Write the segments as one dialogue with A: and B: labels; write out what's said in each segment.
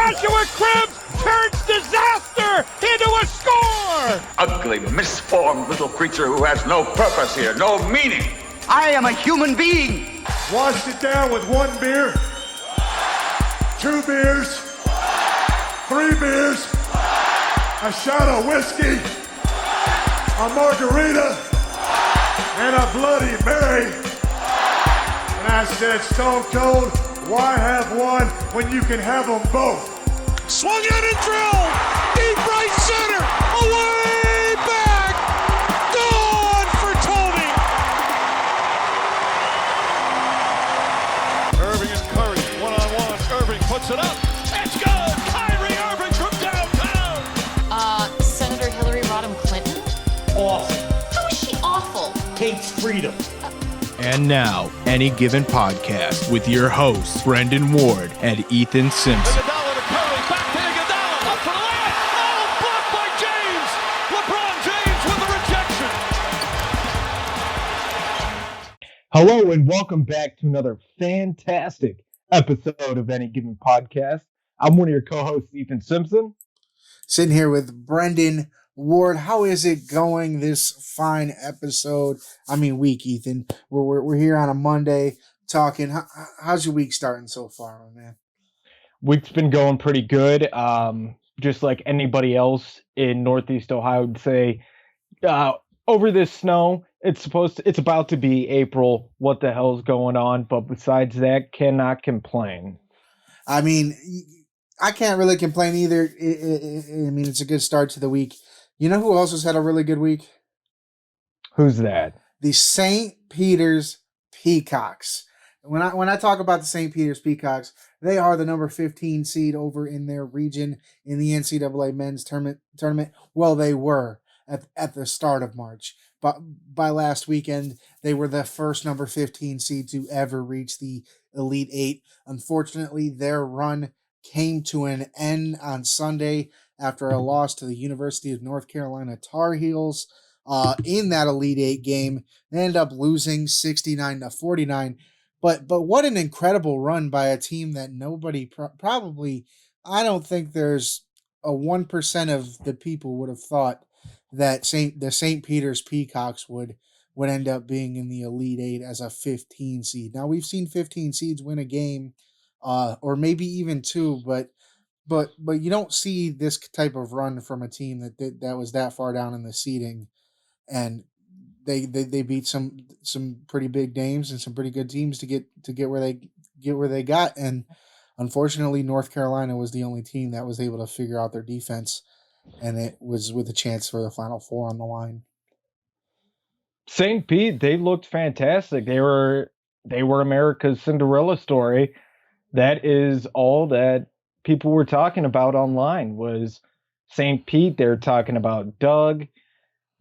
A: Joshua Cribbs turns disaster into a score!
B: Ugly, misformed little creature who has no purpose here, no meaning.
C: I am a human being.
D: Washed it down with 1 beer, 2 beers, 3 beers, a shot of whiskey, a margarita, and a Bloody Mary. And I said, Stone Cold, why have one when you can have them both?
A: Swung in and drilled! Deep right center! Away back! Gone for Tony!
D: Irving and Curry, one-on-one. Irving puts it up.
A: It's good! Kyrie Irving from downtown!
E: Senator Hillary Rodham Clinton?
F: Awful.
E: How is she awful?
F: Hates freedom.
G: And now, Any Given Podcast with your hosts, Brendan Ward and Ethan Simpson.
A: Iguodala to Curry, back to Iguodala, up for the layup! Oh, blocked by James! LeBron James with the rejection!
G: Hello and welcome back to another fantastic episode of Any Given Podcast. I'm one of your co-hosts, Ethan Simpson.
H: Sitting here with Brendan Ward. How is it going this fine week, Ethan? We're here on a Monday talking. How's your week starting so far, my man?
G: Week's been going pretty good. Just like anybody else in Northeast Ohio would say, over this snow, it's about to be April. What the hell's going on? But besides that, cannot complain.
H: I mean, I can't really complain either. I mean, it's a good start to the week. You know who else has had a really good week?
G: Who's that?
H: The St. Peter's Peacocks. When I talk about the St. Peter's Peacocks, they are the number 15 seed over in their region in the NCAA men's tournament. Well, they were at the start of March. But by last weekend, they were the first number 15 seed to ever reach the Elite Eight. Unfortunately, their run came to an end on Sunday after a loss to the University of North Carolina Tar Heels in that Elite Eight game. They ended up losing 69-49. But what an incredible run by a team that nobody probably, I don't think there's a 1% of the people would have thought that the St. Peter's Peacocks would end up being in the Elite Eight as a 15 seed. Now, we've seen 15 seeds win a game, or maybe even two, but you don't see this type of run from a team that was that far down in the seeding, and they beat some pretty big names and some pretty good teams to get where they got. And unfortunately, North Carolina was the only team that was able to figure out their defense, and it was with a chance for the Final Four on the line.
G: St. Pete, they looked fantastic. They were America's Cinderella story. That is all that people were talking about online was St. Pete. They were talking about Doug.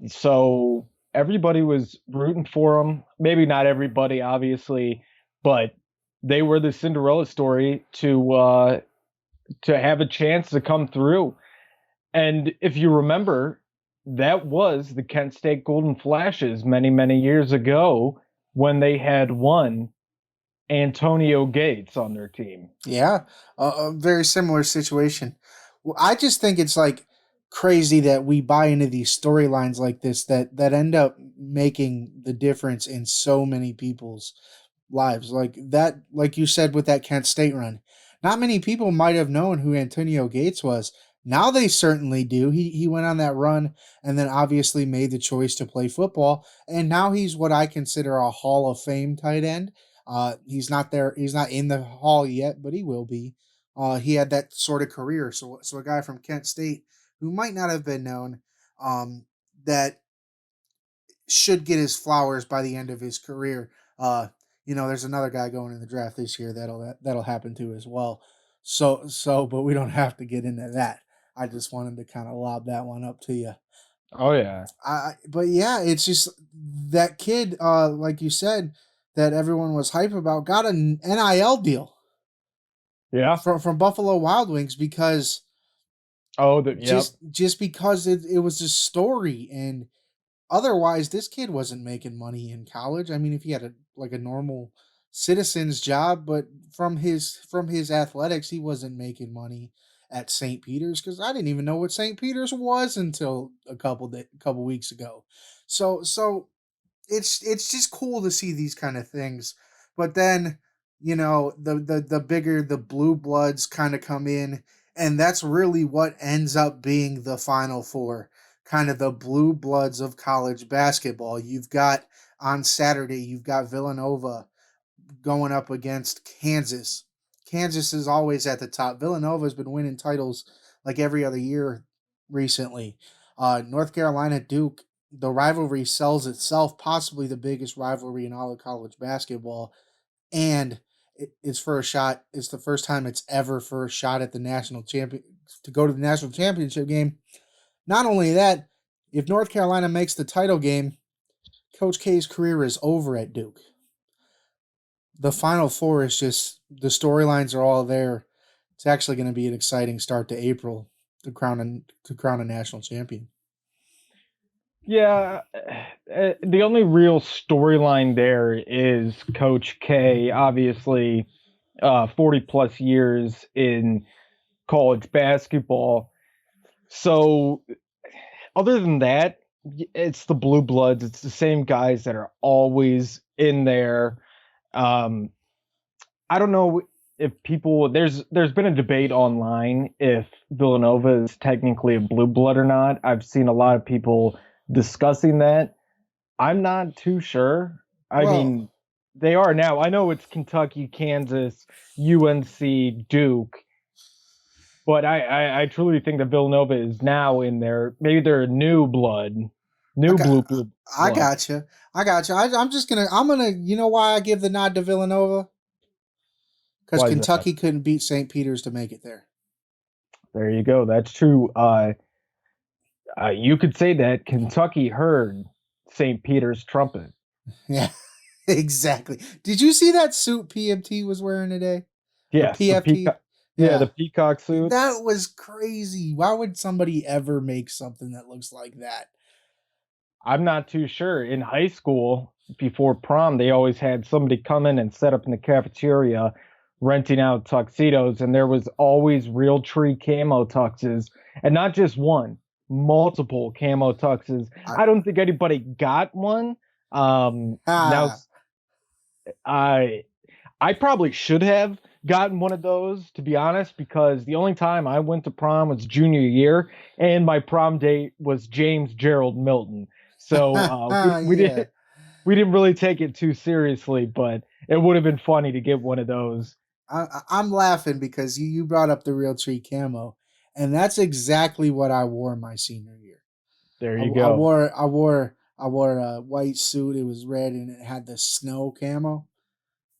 G: So everybody was rooting for them. Maybe not everybody, obviously, but they were the Cinderella story to have a chance to come through. And if you remember, that was the Kent State Golden Flashes many, many years ago when they had won Antonio Gates on their team.
H: Yeah, a very similar situation. Well, I just think it's like crazy that we buy into these storylines like this that end up making the difference in so many people's lives. Like that, like you said with that Kent State run, not many people might have known who Antonio Gates was. Now they certainly do. He went on that run and then obviously made the choice to play football, and now he's what I consider a Hall of Fame tight end. He's not there. He's not in the hall yet, but he will be. He had that sort of career. So a guy from Kent State who might not have been known, that should get his flowers by the end of his career. There's another guy going in the draft this year that'll happen to as well. So, but we don't have to get into that. I just wanted to kind of lob that one up to you.
G: Oh yeah.
H: But yeah, it's just that kid, like you said, that everyone was hype about, got an NIL deal.
G: Yeah.
H: From Buffalo Wild Wings because just because it was a story, and otherwise this kid wasn't making money in college. I mean, if he had a normal citizen's job, but from his athletics, he wasn't making money. at St. Peter's because I didn't even know what St. Peter's was until a couple weeks ago. So it's just cool to see these kind of things. But then, the bigger the blue bloods kind of come in, and that's really what ends up being the Final Four, kind of the blue bloods of college basketball. You've got on Saturday, you've got Villanova going up against Kansas. Kansas is always at the top. Villanova's been winning titles like every other year recently. North Carolina, Duke, the rivalry sells itself, possibly the biggest rivalry in all of college basketball. And it's for a shot. It's the first time it's ever for a shot at the national champion to go to the national championship game. Not only that, if North Carolina makes the title game, Coach K's career is over at Duke. The Final Four is just, the storylines are all there. It's actually going to be an exciting start to April to crown a national champion.
G: Yeah, the only real storyline there is Coach K, obviously 40 plus years in college basketball. So other than that, it's the blue bloods. It's the same guys that are always in there. I don't know if people, there's been a debate online if Villanova is technically a blue blood or not. I've seen a lot of people discussing that. I'm not too sure. I mean, they are now. I know it's Kentucky, Kansas, UNC, Duke, but I truly think that Villanova is now in there. Maybe they're a new blood, blue blood.
H: I got you. I'm gonna. You know why I give the nod to Villanova? Because Kentucky couldn't beat St. Peter's to make it there.
G: There you go. That's true. You could say that Kentucky heard St. Peter's trumpet.
H: Yeah, exactly. Did you see that suit PMT was wearing today?
G: Yeah,
H: PFT.
G: The peacock suit.
H: That was crazy. Why would somebody ever make something that looks like that?
G: I'm not too sure. In high school, before prom, they always had somebody come in and set up in the cafeteria renting out tuxedos, and there was always Realtree camo tuxes, and not just one, multiple camo tuxes. I don't think anybody got one. Now I probably should have gotten one of those, to be honest, because the only time I went to prom was junior year, and my prom date was James Gerald Milton. So we didn't really take it too seriously, but it would have been funny to get one of those.
H: I'm laughing because you brought up the Realtree camo, and that's exactly what I wore my senior year.
G: There you go.
H: I wore a white suit. It was red and it had the snow camo.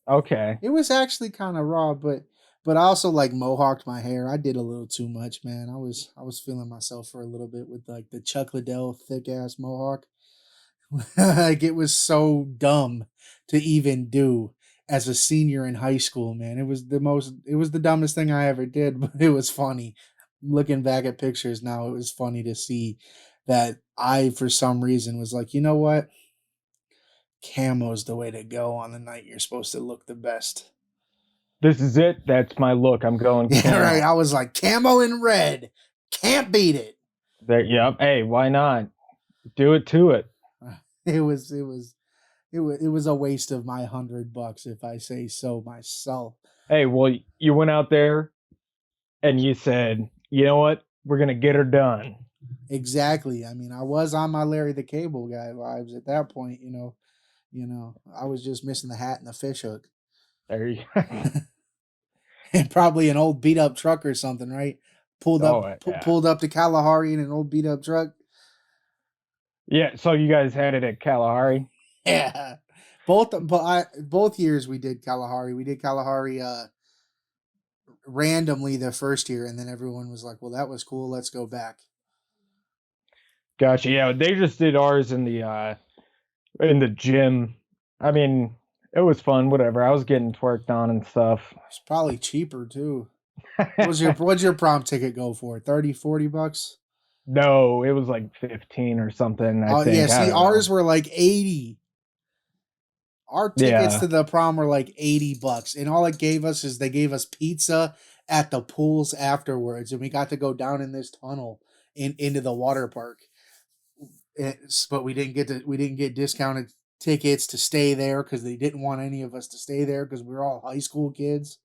G: Okay.
H: It was actually kind of raw, but I also like mohawked my hair. I did a little too much, man. I was feeling myself for a little bit with like the Chuck Liddell thick ass mohawk. Like it was so dumb to even do as a senior in high school, man. It was the dumbest thing I ever did, but it was funny. Looking back at pictures now, it was funny to see that I, for some reason, was like, you know what? Camo's the way to go on the night you're supposed to look the best.
G: This is it. That's my look. I'm going camo.
H: Yeah, right. I was like, camo in red. Can't beat it.
G: Yep. Hey, why not? Do it to it.
H: It was a waste of my $100, if I say so myself.
G: Hey, well, you went out there and you said, you know what? We're going to get her done.
H: Exactly. I mean, I was on my Larry the Cable Guy vibes at that point, I was just missing the hat and the fishhook.
G: There you go.
H: And probably an old beat up truck or something, right? Pulled up to Kalahari in an old beat up truck.
G: Yeah, so you guys had it at Kalahari?
H: Yeah. Both years we did Kalahari. We did Kalahari randomly the first year, and then everyone was like, well, that was cool. Let's go back.
G: Gotcha. Yeah, they just did ours in the gym. I mean, it was fun, whatever. I was getting twerked on and stuff.
H: It's probably cheaper too. What's your prom ticket go for? $30-$40?
G: No, it was like 15 or something. I think.
H: Yeah, see, ours were like 80. Our tickets to the prom were like $80, and all it gave us is they gave us pizza at the pools afterwards, and we got to go down in this tunnel into the water park. But we didn't get discounted tickets to stay there because they didn't want any of us to stay there because we were all high school kids.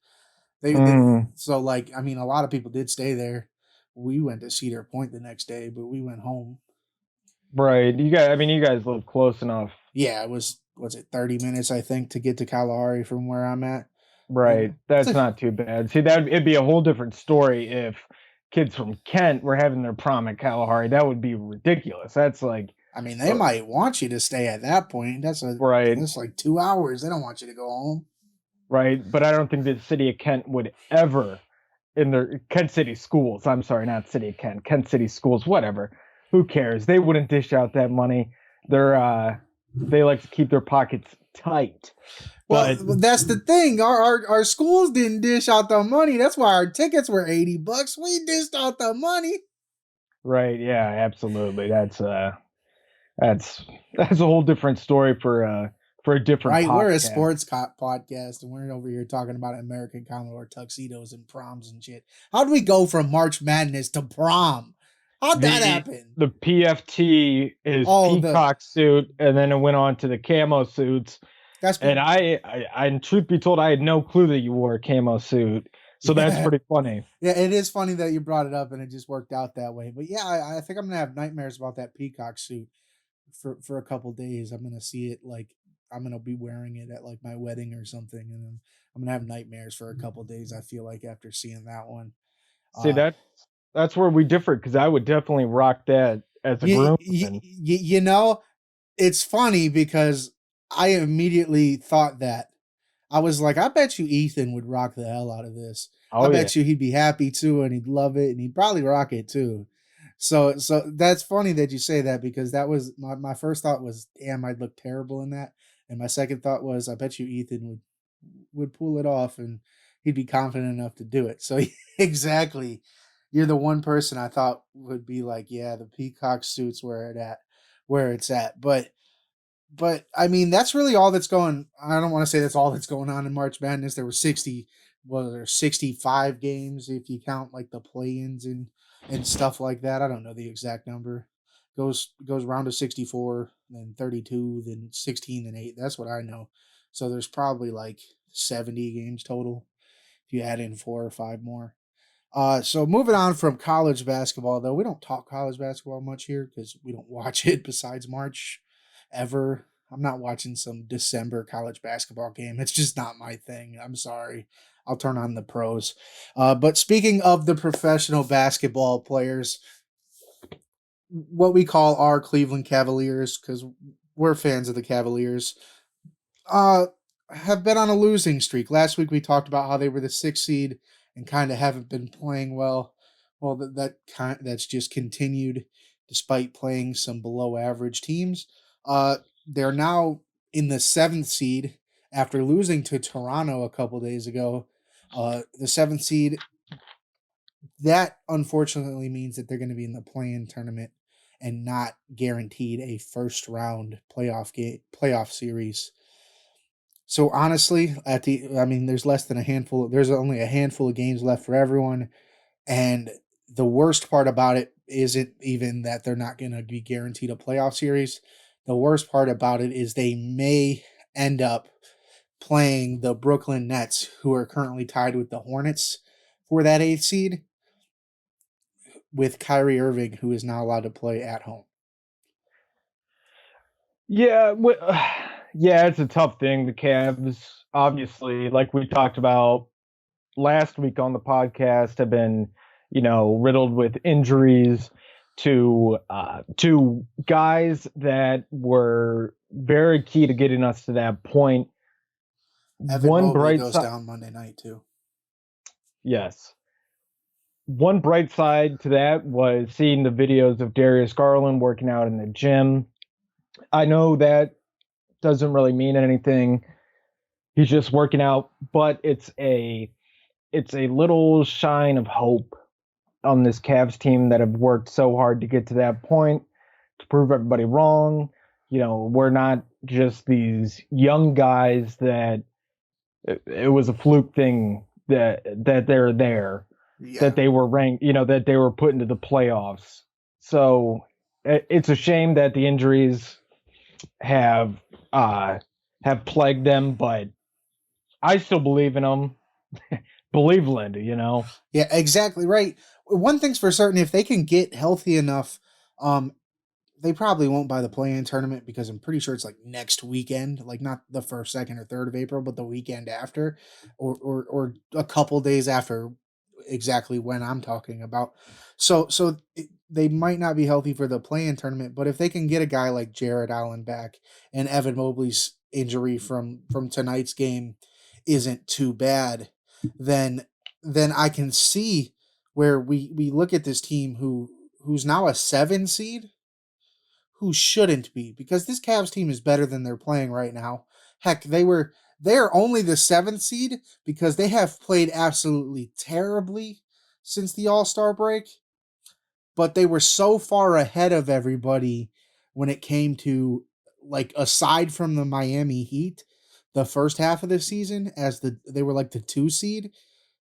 H: So like, I mean, a lot of people did stay there. We went to Cedar Point the next day, but we went home.
G: Right. You guys live close enough.
H: Yeah, it was it 30 minutes, I think, to get to Kalahari from where I'm at.
G: Right. That's not too bad. See, it'd be a whole different story if kids from Kent were having their prom at Kalahari. That would be ridiculous. That's like,
H: I mean, they might want you to stay at that point. That's like 2 hours. They don't want you to go home.
G: Right. But I don't think the city of Kent would ever, in their Kent City schools, I'm sorry, not city of Kent City schools, whatever. Who cares? They wouldn't dish out that money. They like to keep their pockets tight.
H: Well, that's the thing. Our schools didn't dish out the money. That's why our tickets were $80. We dished out the money.
G: Right. Yeah. Absolutely. That's a whole different story for a different.
H: Right.
G: Podcast.
H: We're a sports podcast, and we're over here talking about American Commodore tuxedos and proms and shit. How do we go from March Madness to prom? How'd that happen?
G: The PFT is Peacock suit, and then it went on to the camo suits. And I, truth be told, I had no clue that you wore a camo suit. So that's pretty funny.
H: Yeah, it is funny that you brought it up and it just worked out that way. But yeah, I think I'm going to have nightmares about that Peacock suit for a couple days. I'm going to see it like I'm going to be wearing it at like my wedding or something. And then I'm going to have nightmares for a couple days, I feel like, after seeing that one.
G: See, that's where we differ, because I would definitely rock that as a groom.
H: You know, it's funny because I immediately thought that. I was like, I bet you Ethan would rock the hell out of this. I bet you he'd be happy too, and he'd love it, and he'd probably rock it too. So that's funny that you say that, because that was my first thought was, damn, I'd look terrible in that. And my second thought was, I bet you Ethan would pull it off, and he'd be confident enough to do it. So exactly, you're the one person I thought would be like, yeah, the Peacock suit's where it's at. But I mean, that's really all that's going. I don't want to say that's all that's going on in March Madness. There were 65 games if you count like the play-ins and stuff like that. I don't know the exact number. Goes round to 64, then 32, then 16, then 8. That's what I know. So there's probably like 70 games total if you add in 4 or 5 more. So moving on from college basketball, though, we don't talk college basketball much here because we don't watch it besides March. Ever. I'm not watching some December college basketball game. It's just not my thing. I'm sorry. I'll turn on the pros. But speaking of the professional basketball players, what we call our Cleveland Cavaliers, because we're fans of the Cavaliers, have been on a losing streak. Last week we talked about how they were the 6th seed and kind of haven't been playing well. Well, that's just continued despite playing some below average teams. They're now in the 7th seed after losing to Toronto a couple days ago. The 7th seed, that unfortunately means that they're going to be in the play-in tournament and not guaranteed a first round playoff series. So honestly, there's only a handful of games left for everyone. And the worst part about it isn't even that they're not going to be guaranteed a playoff series. The worst part about it is they may end up playing the Brooklyn Nets, who are currently tied with the Hornets for that 8th seed, with Kyrie Irving, who is not allowed to play at home.
G: Yeah, it's a tough thing. The Cavs, obviously, like we talked about last week on the podcast, have been, riddled with injuries to guys that were very key to getting us to that point.
H: Evan Mobley goes down Monday night too.
G: Yes. One bright side to that was seeing the videos of Darius Garland working out in the gym. I know that doesn't really mean anything. He's just working out, but it's a little shine of hope on this Cavs team that have worked so hard to get to that point, to prove everybody wrong. We're not just these young guys that it was a fluke thing that they're there,
H: Yeah.
G: that they were ranked, that they were put into the playoffs. So it's a shame that the injuries have plagued them, but I still believe in them. Believe Linda.
H: Yeah, exactly right. One thing's for certain, if they can get healthy enough, they probably won't buy the play-in tournament because I'm pretty sure it's like next weekend, like not the 1st, 2nd, or 3rd of April, but the weekend after, or a couple days after exactly when I'm talking about. They might not be healthy for the play-in tournament, but if they can get a guy like Jared Allen back and Evan Mobley's injury from tonight's game isn't too bad, then I can see where we look at this team who's now a 7 seed, who shouldn't be, because this Cavs team is better than they're playing right now. Heck, they're only the 7th seed because they have played absolutely terribly since the All-Star break, but they were so far ahead of everybody when it came to, like, aside from the Miami Heat, the first half of the season, they were like the 2 seed,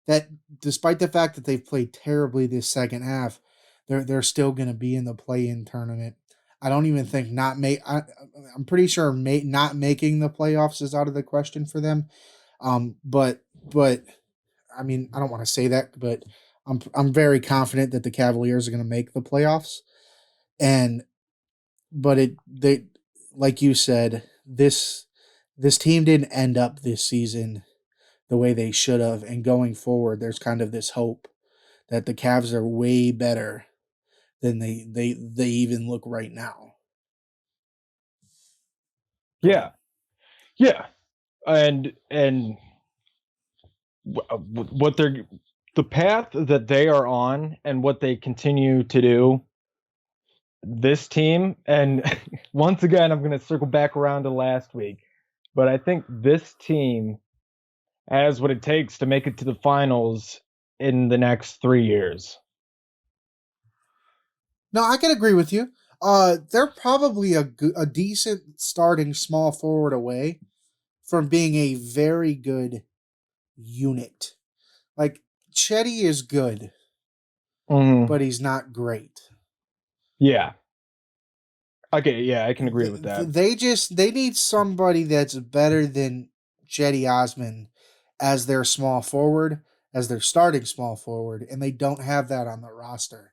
H: that despite the fact that they've played terribly this second half, they're still going to be in the play-in tournament. I don't even think I'm pretty sure not making the playoffs is out of the question for them. But I mean, I don't want to say that, but I'm very confident that the Cavaliers are going to make the playoffs. But they, like you said, this team didn't end up this season the way they should have, and going forward, there's kind of this hope that the Cavs are way better than they even look right now.
G: Yeah. And what the path that they are on and what they continue to do, this team, and once again, I'm going to circle back around to last week, but I think this team has what it takes to make it to the finals in the next 3 years.
H: No, I can agree with you. They're probably a decent starting small forward away from being a very good unit. Like, Chetty is good, but he's not great.
G: Yeah. Okay, yeah, I can agree with that.
H: They need somebody that's better than Chetty Osman as their small forward, as their starting small forward, and they don't have that on the roster.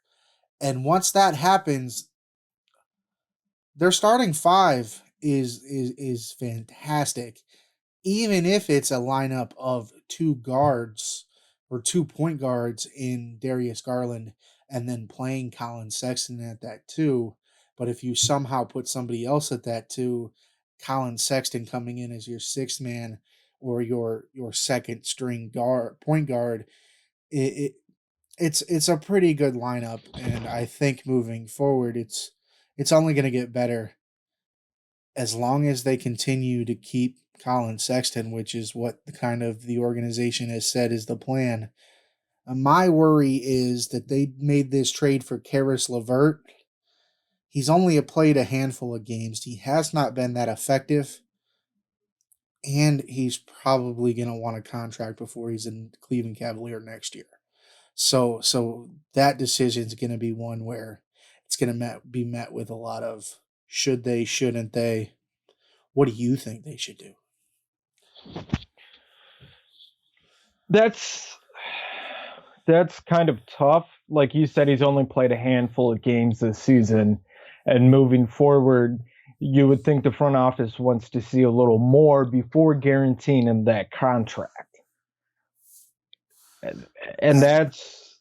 H: And once that happens, their starting 5 is fantastic. Even if it's a lineup of 2 guards or 2 point guards in Darius Garland and then playing Colin Sexton at that 2, but if you somehow put somebody else at that 2, Colin Sexton coming in as your 6th man or your second string point guard, it's a pretty good lineup, and I think moving forward it's only going to get better as long as they continue to keep Colin Sexton, which is what the organization has said is the plan. My worry is that they made this trade for Karis LeVert. He's only played a handful of games. He has not been that effective, and he's probably going to want a contract before he's in Cleveland Cavalier next year. So that decision is going to be one where it's going to be met with a lot of should they, shouldn't they. What do you think they should do?
G: That's kind of tough. Like you said, he's only played a handful of games this season, and moving forward, you would think the front office wants to see a little more before guaranteeing him that contract. And that's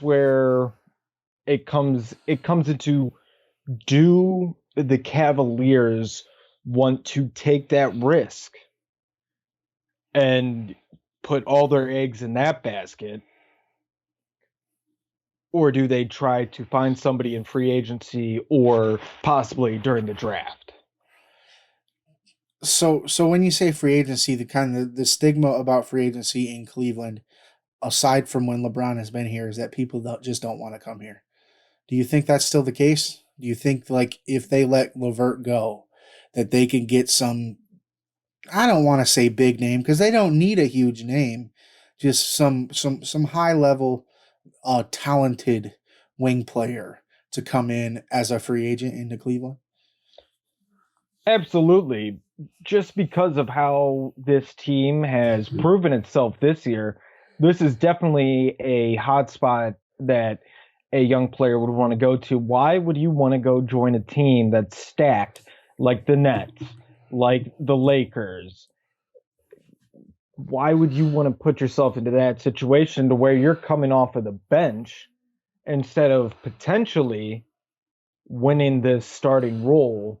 G: where it comes into, do the Cavaliers want to take that risk and put all their eggs in that basket, or do they try to find somebody in free agency or possibly during the draft?
H: So when you say free agency, the stigma about free agency in Cleveland, aside from when LeBron has been here, is that people just don't want to come here. Do you think that's still the case? Do you think, like, if they let LeVert go, that they can get some, I don't want to say big name because they don't need a huge name, just some high level, talented wing player to come in as a free agent into Cleveland?
G: Absolutely. Just because of how this team has proven itself this year, this is definitely a hot spot that a young player would want to go to. Why would you want to go join a team that's stacked like the Nets, like the Lakers? Why would you want to put yourself into that situation to where you're coming off of the bench instead of potentially winning this starting role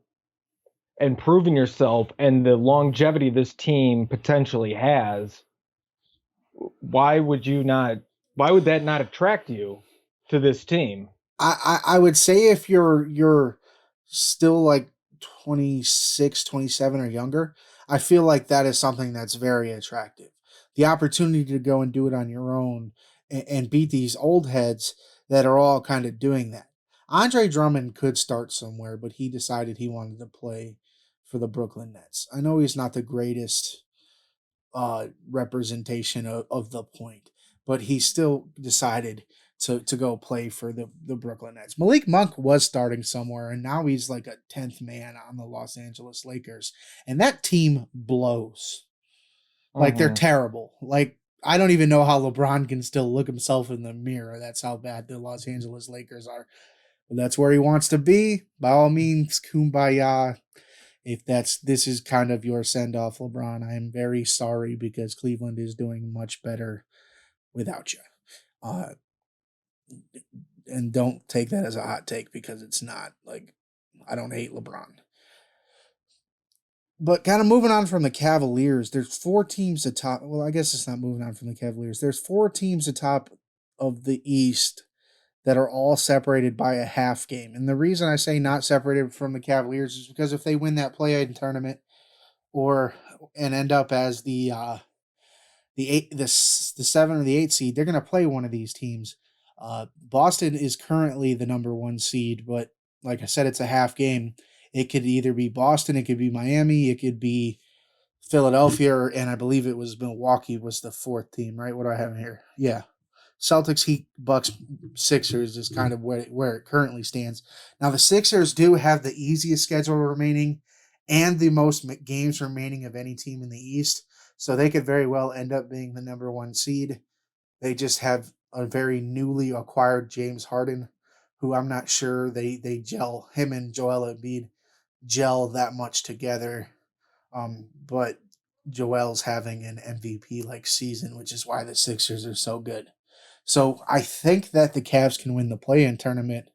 G: and proving yourself and the longevity this team potentially has? Why would you not? Why would that not attract you to this team?
H: I would say if you're still like 26, 27 or younger, I feel like that is something that's very attractive. The opportunity to go and do it on your own and beat these old heads that are all kind of doing that. Andre Drummond could start somewhere, but he decided he wanted to play for the Brooklyn Nets. I know he's not the greatest representation of the point, but he still decided to go play for the Brooklyn Nets. Malik Monk was starting somewhere, and now he's like a 10th man on the Los Angeles Lakers. And that team blows. Like, they're terrible. Like, I don't even know how LeBron can still look himself in the mirror. That's how bad the Los Angeles Lakers are. But that's where he wants to be. By all means, kumbaya. If this is kind of your send-off, LeBron, I am very sorry because Cleveland is doing much better without you. And don't take that as a hot take because it's not. Like, I don't hate LeBron. But kind of moving on from the Cavaliers, there's 4 teams atop. Well, I guess it's not moving on from the Cavaliers. There's 4 teams atop of the East that are all separated by a half game. And the reason I say not separated from the Cavaliers is because if they win that play-in tournament and end up as the 7 or the 8 seed, they're going to play one of these teams. Boston is currently the number 1 seed, but like I said, it's a half game. It could either be Boston, it could be Miami, it could be Philadelphia, and I believe it was Milwaukee was the 4th team, right? What do I have here? Yeah. Celtics, Heat, Bucks, Sixers is kind of where it currently stands. Now, the Sixers do have the easiest schedule remaining and the most games remaining of any team in the East, so they could very well end up being the number 1 seed. They just have a very newly acquired James Harden, who I'm not sure they gel. Him and Joel Embiid gel that much together. But Joel's having an MVP-like season, which is why the Sixers are so good. So I think that the Cavs can win the play-in tournament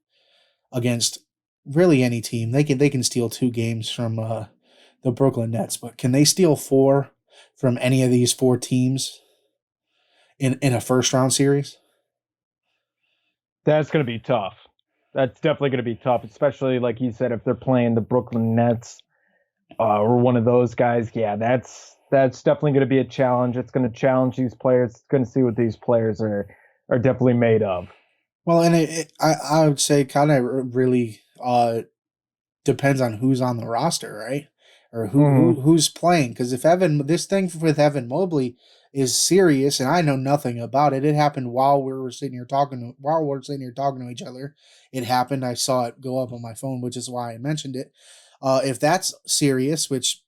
H: against really any team. They can steal 2 games from the Brooklyn Nets, but can they steal 4 from any of these 4 teams in a first-round series?
G: That's going to be tough. That's definitely going to be tough, especially like you said, if they're playing the Brooklyn Nets or one of those guys. Yeah, that's definitely going to be a challenge. It's going to challenge these players. It's going to see what these players are definitely made of.
H: Well, and I would say kind of really depends on who's on the roster, right? Or who's playing. Because if this thing with Evan Mobley is serious, and I know nothing about it. It happened while we're sitting here talking to each other. It happened. I saw it go up on my phone, which is why I mentioned it. If that's serious, which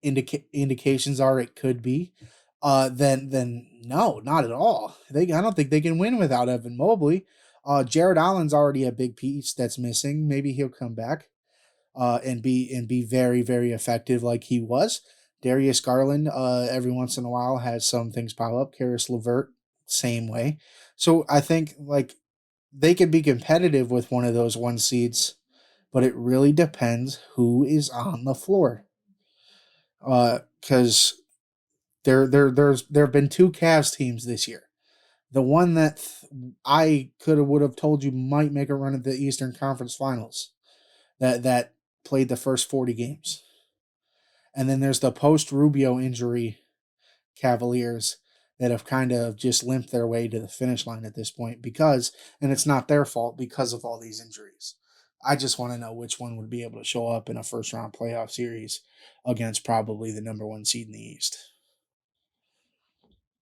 H: indications are it could be, then no, not at all. I don't think they can win without Evan Mobley. Jared Allen's already a big piece that's missing. Maybe he'll come back and be very, very effective like he was. Darius Garland, every once in a while has some things pop up. Karis LeVert, same way. So I think like they could be competitive with one of those 1 seeds, but it really depends who is on the floor. Because there have been 2 Cavs teams this year. The one that I would have told you might make a run at the Eastern Conference Finals, that played the first 40 games. And then there's the post-Rubio injury Cavaliers that have kind of just limped their way to the finish line at this point and it's not their fault because of all these injuries. I just want to know which one would be able to show up in a first-round playoff series against probably the number 1 seed in the East.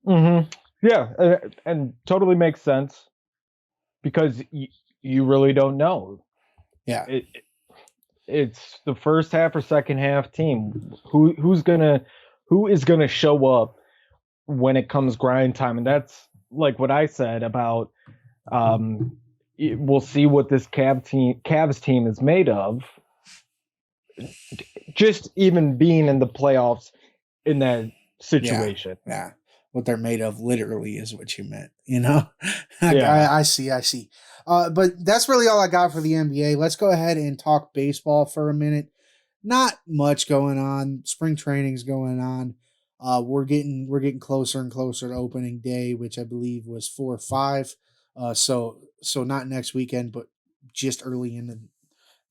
G: Yeah, and totally makes sense because you really don't know.
H: Yeah.
G: It, it's the first half or second half team. Who is gonna show up when it comes grind time, and that's like what I said about we'll see what this Cavs team is made of. Just even being in the playoffs in that situation.
H: Yeah. What they're made of literally is what you meant, you know?
G: Yeah.
H: I see. But that's really all I got for the NBA. Let's go ahead and talk baseball for a minute. Not much going on. Spring training's going on. We're getting closer and closer to opening day, which I believe was 4 or 5. So not next weekend, but just early in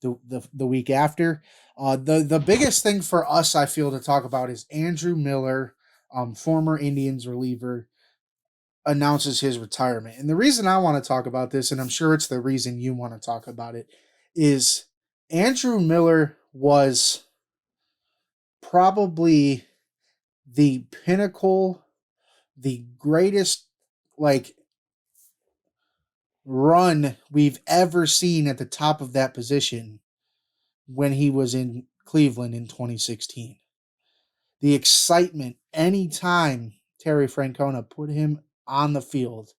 H: the week after. The biggest thing for us, I feel, to talk about is Andrew Miller, former Indians reliever, announces his retirement. And the reason I want to talk about this, and I'm sure it's the reason you want to talk about it, is Andrew Miller was probably the pinnacle, the greatest like run we've ever seen at the top of that position when he was in Cleveland in 2016. The excitement anytime Terry Francona put him on the field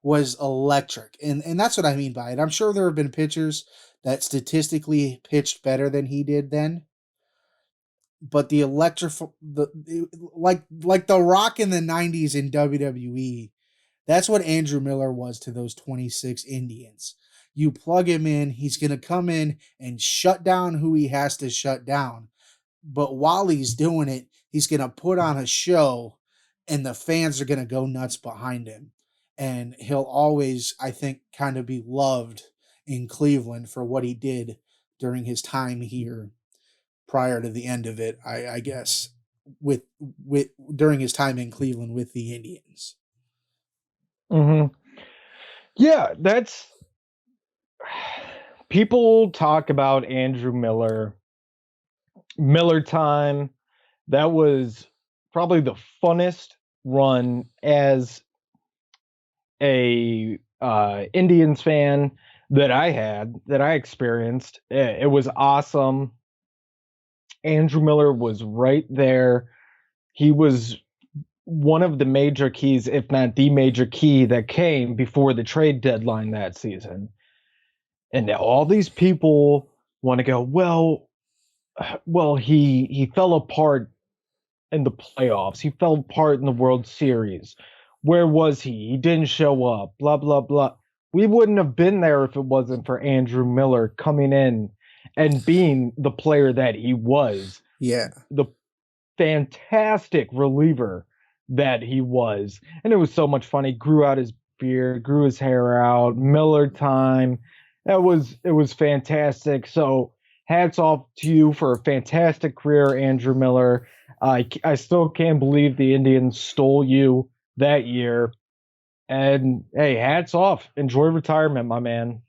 H: was electric. And that's what I mean by it. I'm sure there have been pitchers that statistically pitched better than he did then. But the like the Rock in the 90s in WWE, that's what Andrew Miller was to those 26 Indians. You plug him in, he's going to come in and shut down who he has to shut down. But while he's doing it, he's going to put on a show and the fans are going to go nuts behind him. And he'll always, I think, kind of be loved in Cleveland for what he did during his time here prior to the end of it, I guess, with during his time in Cleveland with the Indians.
G: Yeah, that's people talk about Andrew Miller time. That was probably the funnest run as a Indians fan that I experienced. It was awesome. Andrew Miller was right there. He was one of the major keys, if not the major key, that came before the trade deadline that season. And all these people want to go, well, he fell apart in the playoffs. He fell apart in the World Series. Where was he? He didn't show up. Blah blah blah. We wouldn't have been there if it wasn't for Andrew Miller coming in and being the player that he was.
H: Yeah.
G: The fantastic reliever that he was. And it was so much fun. He grew out his beard, grew his hair out, Miller time. It was fantastic. So hats off to you for a fantastic career, Andrew Miller. I still can't believe the Indians stole you that year. And hey, hats off. Enjoy retirement, my man.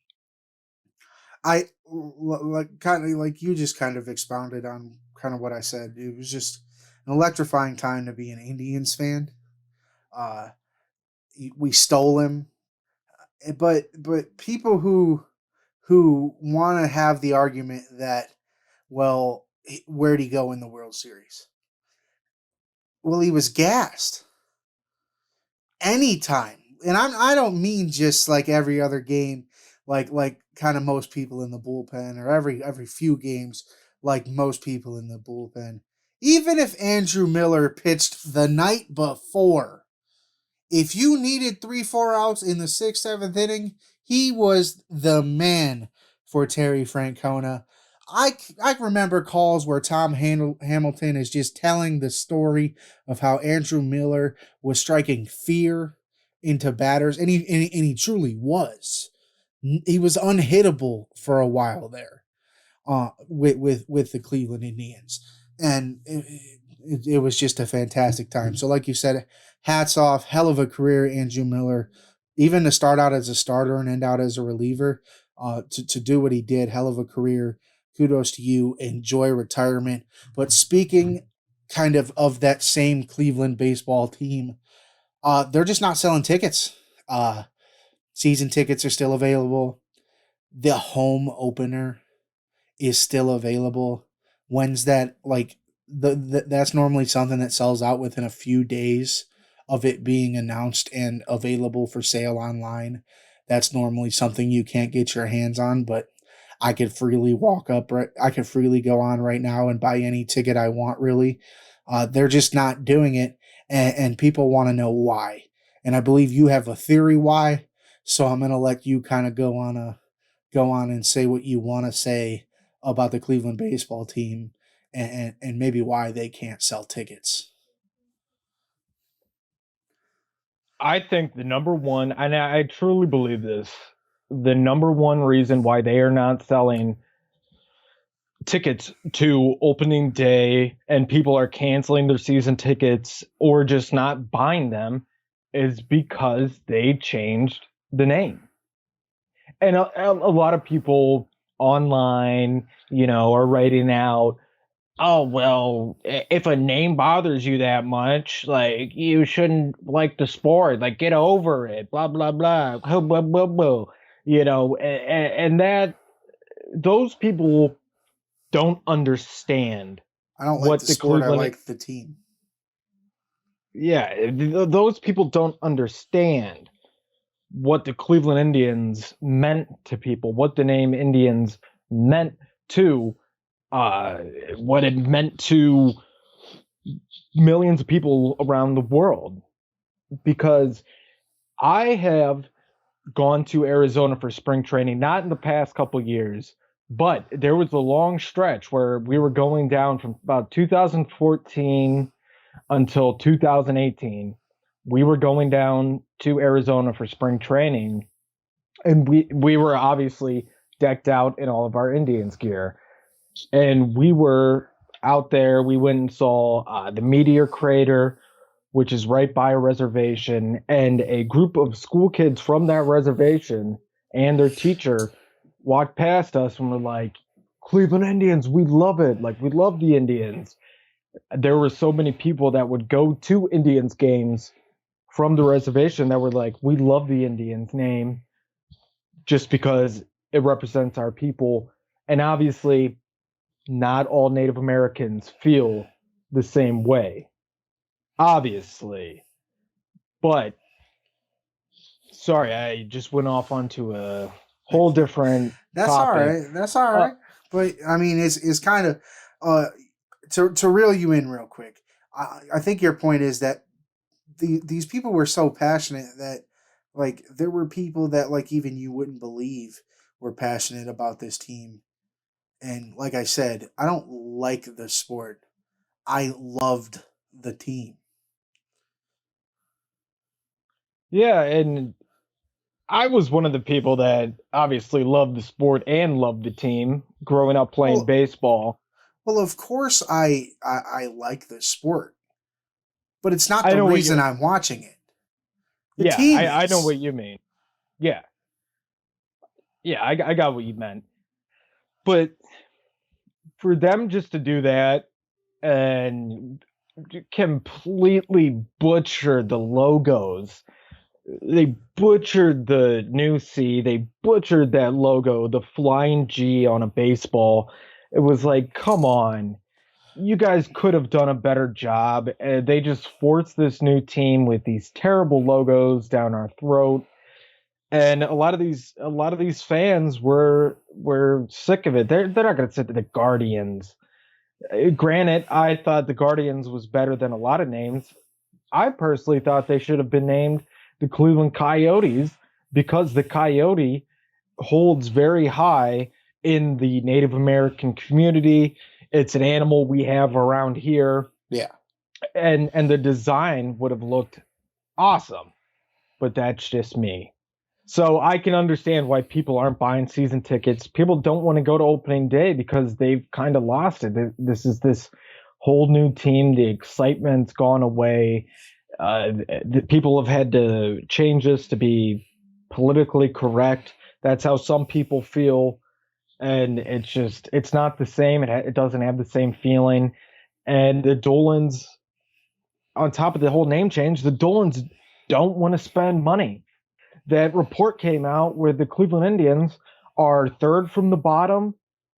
H: I like kind of like you just kind of expounded on kind of what I said. It was just an electrifying time to be an Indians fan. Uh, we stole him, but people who want to have the argument that, well, where'd he go in the World Series? Well, he was gassed anytime, and I don't mean just like every other game, like kind of most people in the bullpen, or every few games, like most people in the bullpen. Even if Andrew Miller pitched the night before, if you needed 3-4 outs in the 6th, 7th inning, he was the man for Terry Francona. I remember calls where Tom Hamilton is just telling the story of how Andrew Miller was striking fear into batters, and he truly was. He was unhittable for a while there, with the Cleveland Indians, and it was just a fantastic time. So, like you said, hats off, hell of a career, Andrew Miller. Even to start out as a starter and end out as a reliever, to do what he did, hell of a career. Kudos to you. Enjoy retirement. But speaking kind of that same Cleveland baseball team, They're just not selling tickets. Season tickets are still available. The home opener is still available. When's that? Like that's normally something that sells out within a few days of it being announced and available for sale online. That's normally something you can't get your hands on, but I could freely I could freely go on right now and buy any ticket I want, really. They're just not doing it, and people want to know why. And I believe you have a theory why, so I'm going to let you kind of go on and say what you want to say about the Cleveland baseball team and maybe why they can't sell tickets.
G: I think the number one, and I truly believe this, the number one reason why they are not selling tickets to opening day and people are canceling their season tickets or just not buying them is because they changed the name. And a lot of people online, are writing out, oh, well, if a name bothers you that much, like, you shouldn't like the sport, like, get over it, blah, blah, blah, blah, blah, blah, blah. And that those people don't understand.
H: I don't like the sport, I like the team.
G: Yeah, those people don't understand what the Cleveland Indians meant to people, what the name Indians meant to what it meant to millions of people around the world. Because I have gone to Arizona for spring training, not in the past couple years, but there was a long stretch where we were going down from about 2014 until 2018. We were going down to Arizona for spring training, and we were obviously decked out in all of our Indians gear. And we were out there. We went and saw the Meteor Crater, which is right by a reservation. And a group of school kids from that reservation and their teacher walked past us and were like, Cleveland Indians, we love it. Like, we love the Indians. There were so many people that would go to Indians games from the reservation that were like, we love the Indians name just because it represents our people. And obviously, not all Native Americans feel the same way, obviously. But, sorry, I just went off onto a whole different
H: That's
G: topic.
H: all right. That's all right. But, I mean, it's kind of, to reel you in real quick, I think your point is that these people were so passionate that, like, there were people that, like, even you wouldn't believe were passionate about this team. And like I said, I don't like the sport. I loved the team.
G: Yeah, and I was one of the people that obviously loved the sport and loved the team growing up playing baseball.
H: Well, of course I like the sport, but it's not the reason I'm watching it. The team
G: I know what you mean. Yeah. Yeah, I got what you meant. But for them just to do that and completely butcher the logos, they butchered the new C, they butchered that logo, the flying G on a baseball. It was like, come on, you guys could have done a better job. They just forced this new team with these terrible logos down our throat. And a lot of these fans were sick of it. They're not going to sit to the Guardians. Granted, I thought the Guardians was better than a lot of names. I personally thought they should have been named the Cleveland Coyotes because the coyote holds very high in the Native American community. It's an animal we have around here.
H: Yeah.
G: And the design would have looked awesome. But that's just me. So I can understand why people aren't buying season tickets. People don't want to go to opening day because they've kind of lost it. This is this whole new team. The excitement's gone away. The people have had to change this to be politically correct. That's how some people feel. And it's not the same. It doesn't have the same feeling. And the Dolans, on top of the whole name change, the Dolans don't want to spend money. That report came out where the Cleveland Indians are third from the bottom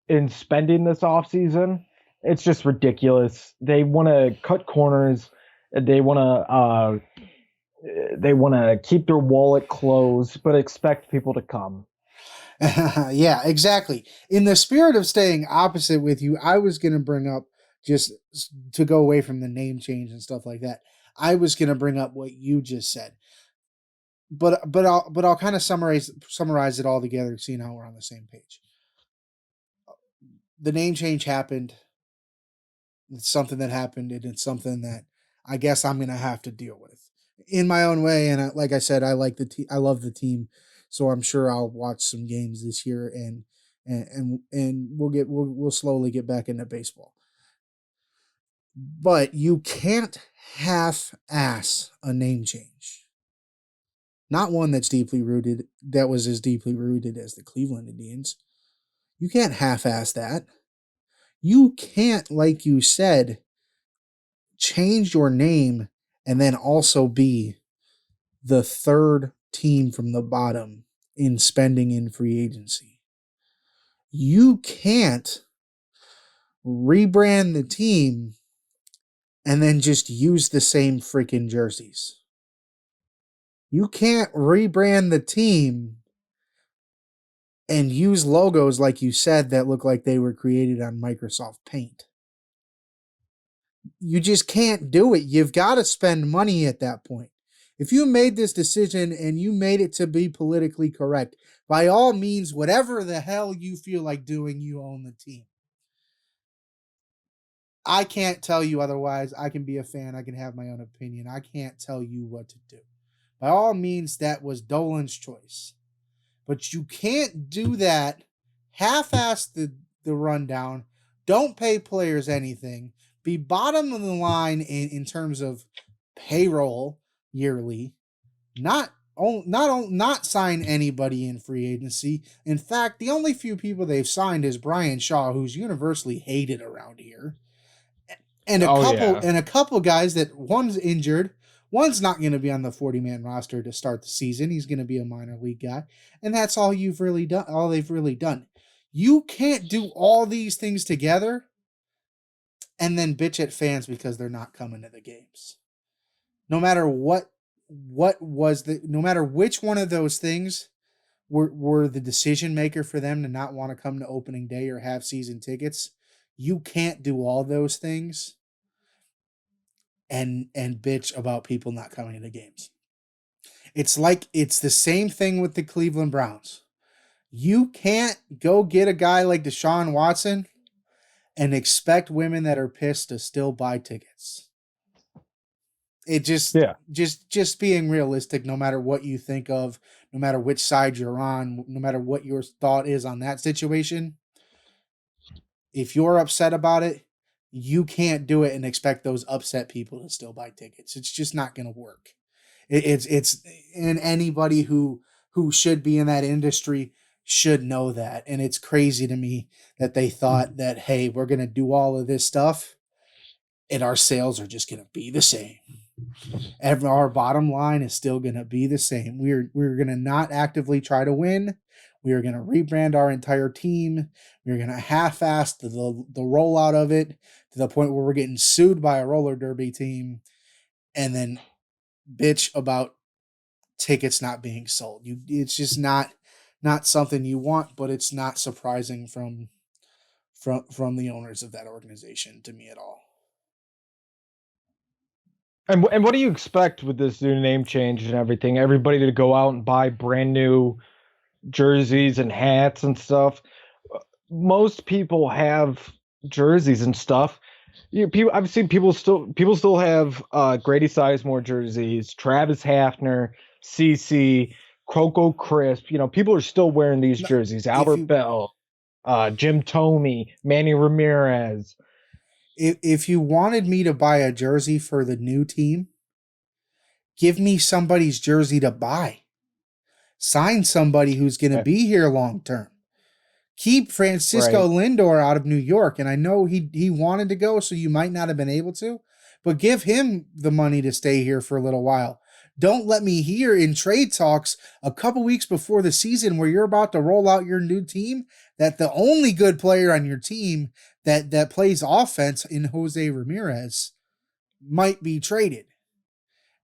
G: in spending this offseason. It's just ridiculous. They want to cut corners. They want to keep their wallet closed, but expect people to come.
H: Yeah, exactly. In the spirit of staying opposite with you, I was going to bring up, just to go away from the name change and stuff like that, I was going to bring up what you just said. But I'll kind of summarize it all together, seeing how we're on the same page. The name change happened. It's something that happened, and it's something that I guess I'm going to have to deal with in my own way. And like I said, I love the team, so I'm sure I'll watch some games this year, and we'll slowly get back into baseball. But you can't half-ass a name change. Not one that was as deeply rooted as the Cleveland Indians. You can't half-ass that. You can't, like you said, change your name and then also be the third team from the bottom in spending in free agency. You can't rebrand the team and then just use the same freaking jerseys. You can't rebrand the team and use logos, like you said, that look like they were created on Microsoft Paint. You just can't do it. You've got to spend money at that point. If you made this decision and you made it to be politically correct, by all means, whatever the hell you feel like doing, you own the team. I can't tell you otherwise. I can be a fan. I can have my own opinion. I can't tell you what to do. By all means, that was Dolan's choice. But you can't do that. Half-ass the rundown. Don't pay players anything. Be bottom of the line in terms of payroll yearly. Not sign anybody in free agency. In fact, the only few people they've signed is Brian Shaw, who's universally hated around here. And a couple guys that one's injured, one's not going to be on the 40-man roster to start the season. He's going to be a minor league guy, and that's all you've really done. All they've really done. You can't do all these things together and then bitch at fans because they're not coming to the games. No matter no matter which one of those things were the decision maker for them to not want to come to opening day or have season tickets. You can't do all those things and bitch about people not coming to the games. It's the same thing with the Cleveland Browns. You can't go get a guy like Deshaun Watson and expect women that are pissed to still buy tickets. It just being realistic, no matter what you think of, no matter which side you're on, no matter what your thought is on that situation. If you're upset about it, you can't do it and expect those upset people to still buy tickets. It's just not going to work. It's and anybody who should be in that industry should know that. And it's crazy to me that they thought that, hey, we're going to do all of this stuff and our sales are just going to be the same. Our bottom line is still going to be the same. We're going to not actively try to win. We are going to rebrand our entire team. We're going to half-ass the rollout of it to the point where we're getting sued by a roller derby team and then bitch about tickets not being sold. It's just not something you want, but it's not surprising from the owners of that organization to me at all.
G: And what do you expect with this new name change and everything? Everybody to go out and buy brand new jerseys and hats and stuff. Most people have jerseys and stuff. I've seen people still have Grady Sizemore jerseys, Travis Hafner, CC, Coco Crisp. People are still wearing these jerseys. Albert Bell, Jim Thome, Manny Ramirez.
H: If you wanted me to buy a jersey for the new team, give me somebody's jersey to buy. Sign somebody who's going to be here long term. Keep Francisco Lindor out of New York. And I know he wanted to go, so you might not have been able to, but give him the money to stay here for a little while. Don't let me hear in trade talks a couple weeks before the season where you're about to roll out your new team that the only good player on your team that plays offense in Jose Ramirez might be traded.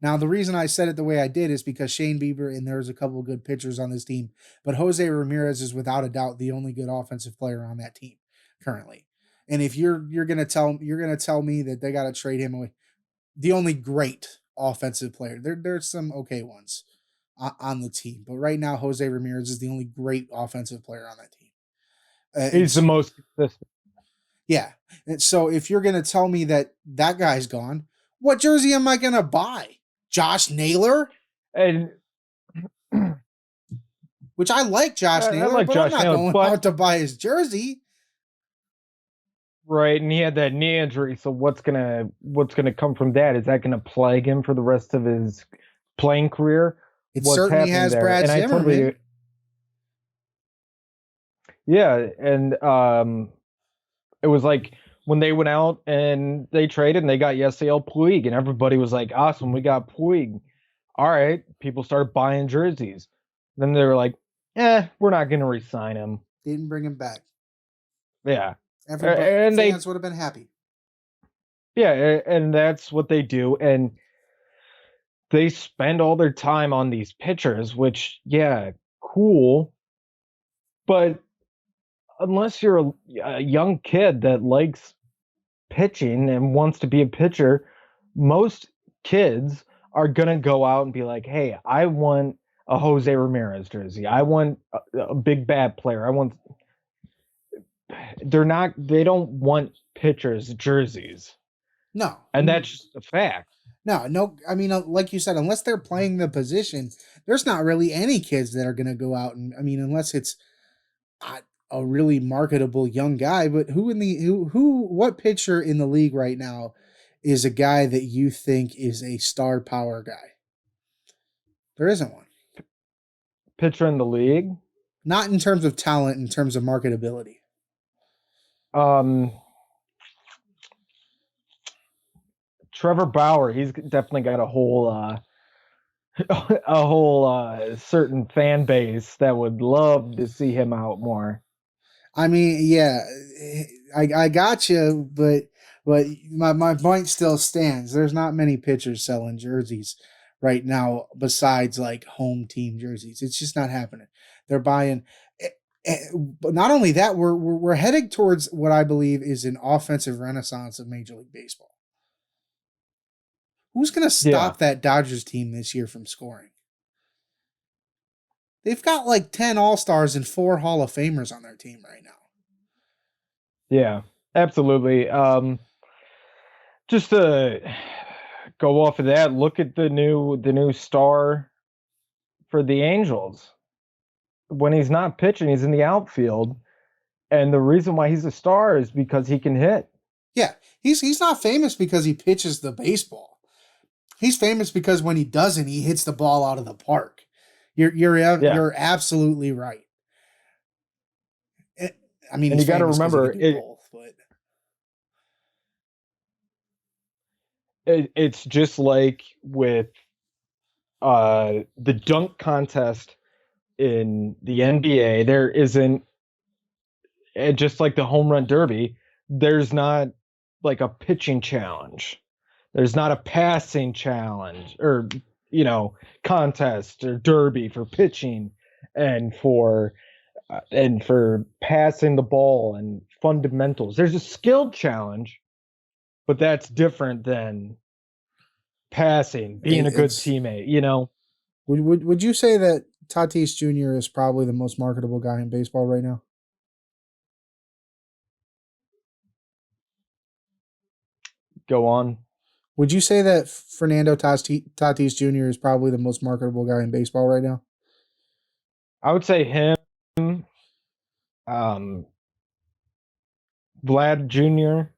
H: Now, the reason I said it the way I did is because Shane Bieber, and there's a couple of good pitchers on this team, but Jose Ramirez is without a doubt the only good offensive player on that team currently. And if you're gonna tell me that they got to trade him away, the only great offensive player, there's some okay ones on the team, but right now Jose Ramirez is the only great offensive player on that team.
G: He's the most consistent.
H: Yeah, and so if you're gonna tell me that guy's gone, what jersey am I gonna buy? Josh Naylor?
G: And
H: which I like Josh Naylor,
G: I like
H: but
G: Josh
H: I'm not
G: Naylor,
H: going out to buy his jersey.
G: Right, and he had that knee injury, so what's gonna come from that? Is that gonna plague him for the rest of his playing career?
H: It
G: What's
H: certainly
G: happening
H: has
G: there?
H: Brad
G: And I
H: Zimmerman.
G: yeah, and it was like when they went out and they traded and they got Yasiel Puig, and everybody was like, awesome, we got Puig. All right, people started buying jerseys. Then they were like, we're not going to re-sign him.
H: Didn't bring him back.
G: Yeah.
H: Everybody,
G: and
H: fans would have been happy.
G: Yeah, and that's what they do. And they spend all their time on these pitchers, which, yeah, cool. But unless you're a young kid that likes pitching and wants to be a pitcher, most kids are going to go out and be like, hey, I want a Jose Ramirez jersey. I want a big bad player. They don't want pitchers' jerseys.
H: No.
G: And that's just a fact.
H: No. I mean, like you said, unless they're playing the position, there's not really any kids that are going to go out and, I mean, unless it's a really marketable young guy, but what pitcher in the league right now is a guy that you think is a star power guy? There isn't one.
G: Pitcher in the league?
H: Not in terms of talent, in terms of marketability.
G: Trevor Bauer, he's definitely got a whole certain fan base that would love to see him out more.
H: I mean, yeah, I got you, but my point still stands. There's not many pitchers selling jerseys right now besides like home team jerseys. It's just not happening. They're buying. But not only that, we're heading towards what I believe is an offensive renaissance of Major League Baseball. Who's going to stop that Dodgers team this year from scoring? They've got like 10 All-Stars and 4 Hall of Famers on their team right now.
G: Yeah, absolutely. Just to go off of that, look at the new star for the Angels. When he's not pitching, he's in the outfield. And the reason why he's a star is because he can hit.
H: Yeah, he's not famous because he pitches the baseball. He's famous because when he doesn't, he hits the ball out of the park. You're absolutely right. I mean,
G: and you got to remember it's just like with the dunk contest in the NBA. There isn't, just like the home run derby, there's not like a pitching challenge. There's not a passing challenge or, contest or derby for pitching and for passing the ball and fundamentals. There's a skill challenge, but that's different than passing, being a good teammate,
H: Would you say that Tatis Jr. is probably the most marketable guy in baseball right now?
G: Go on.
H: Would you say that Fernando Tatis Jr. is probably the most marketable guy in baseball right now?
G: I would say him, Vlad Jr.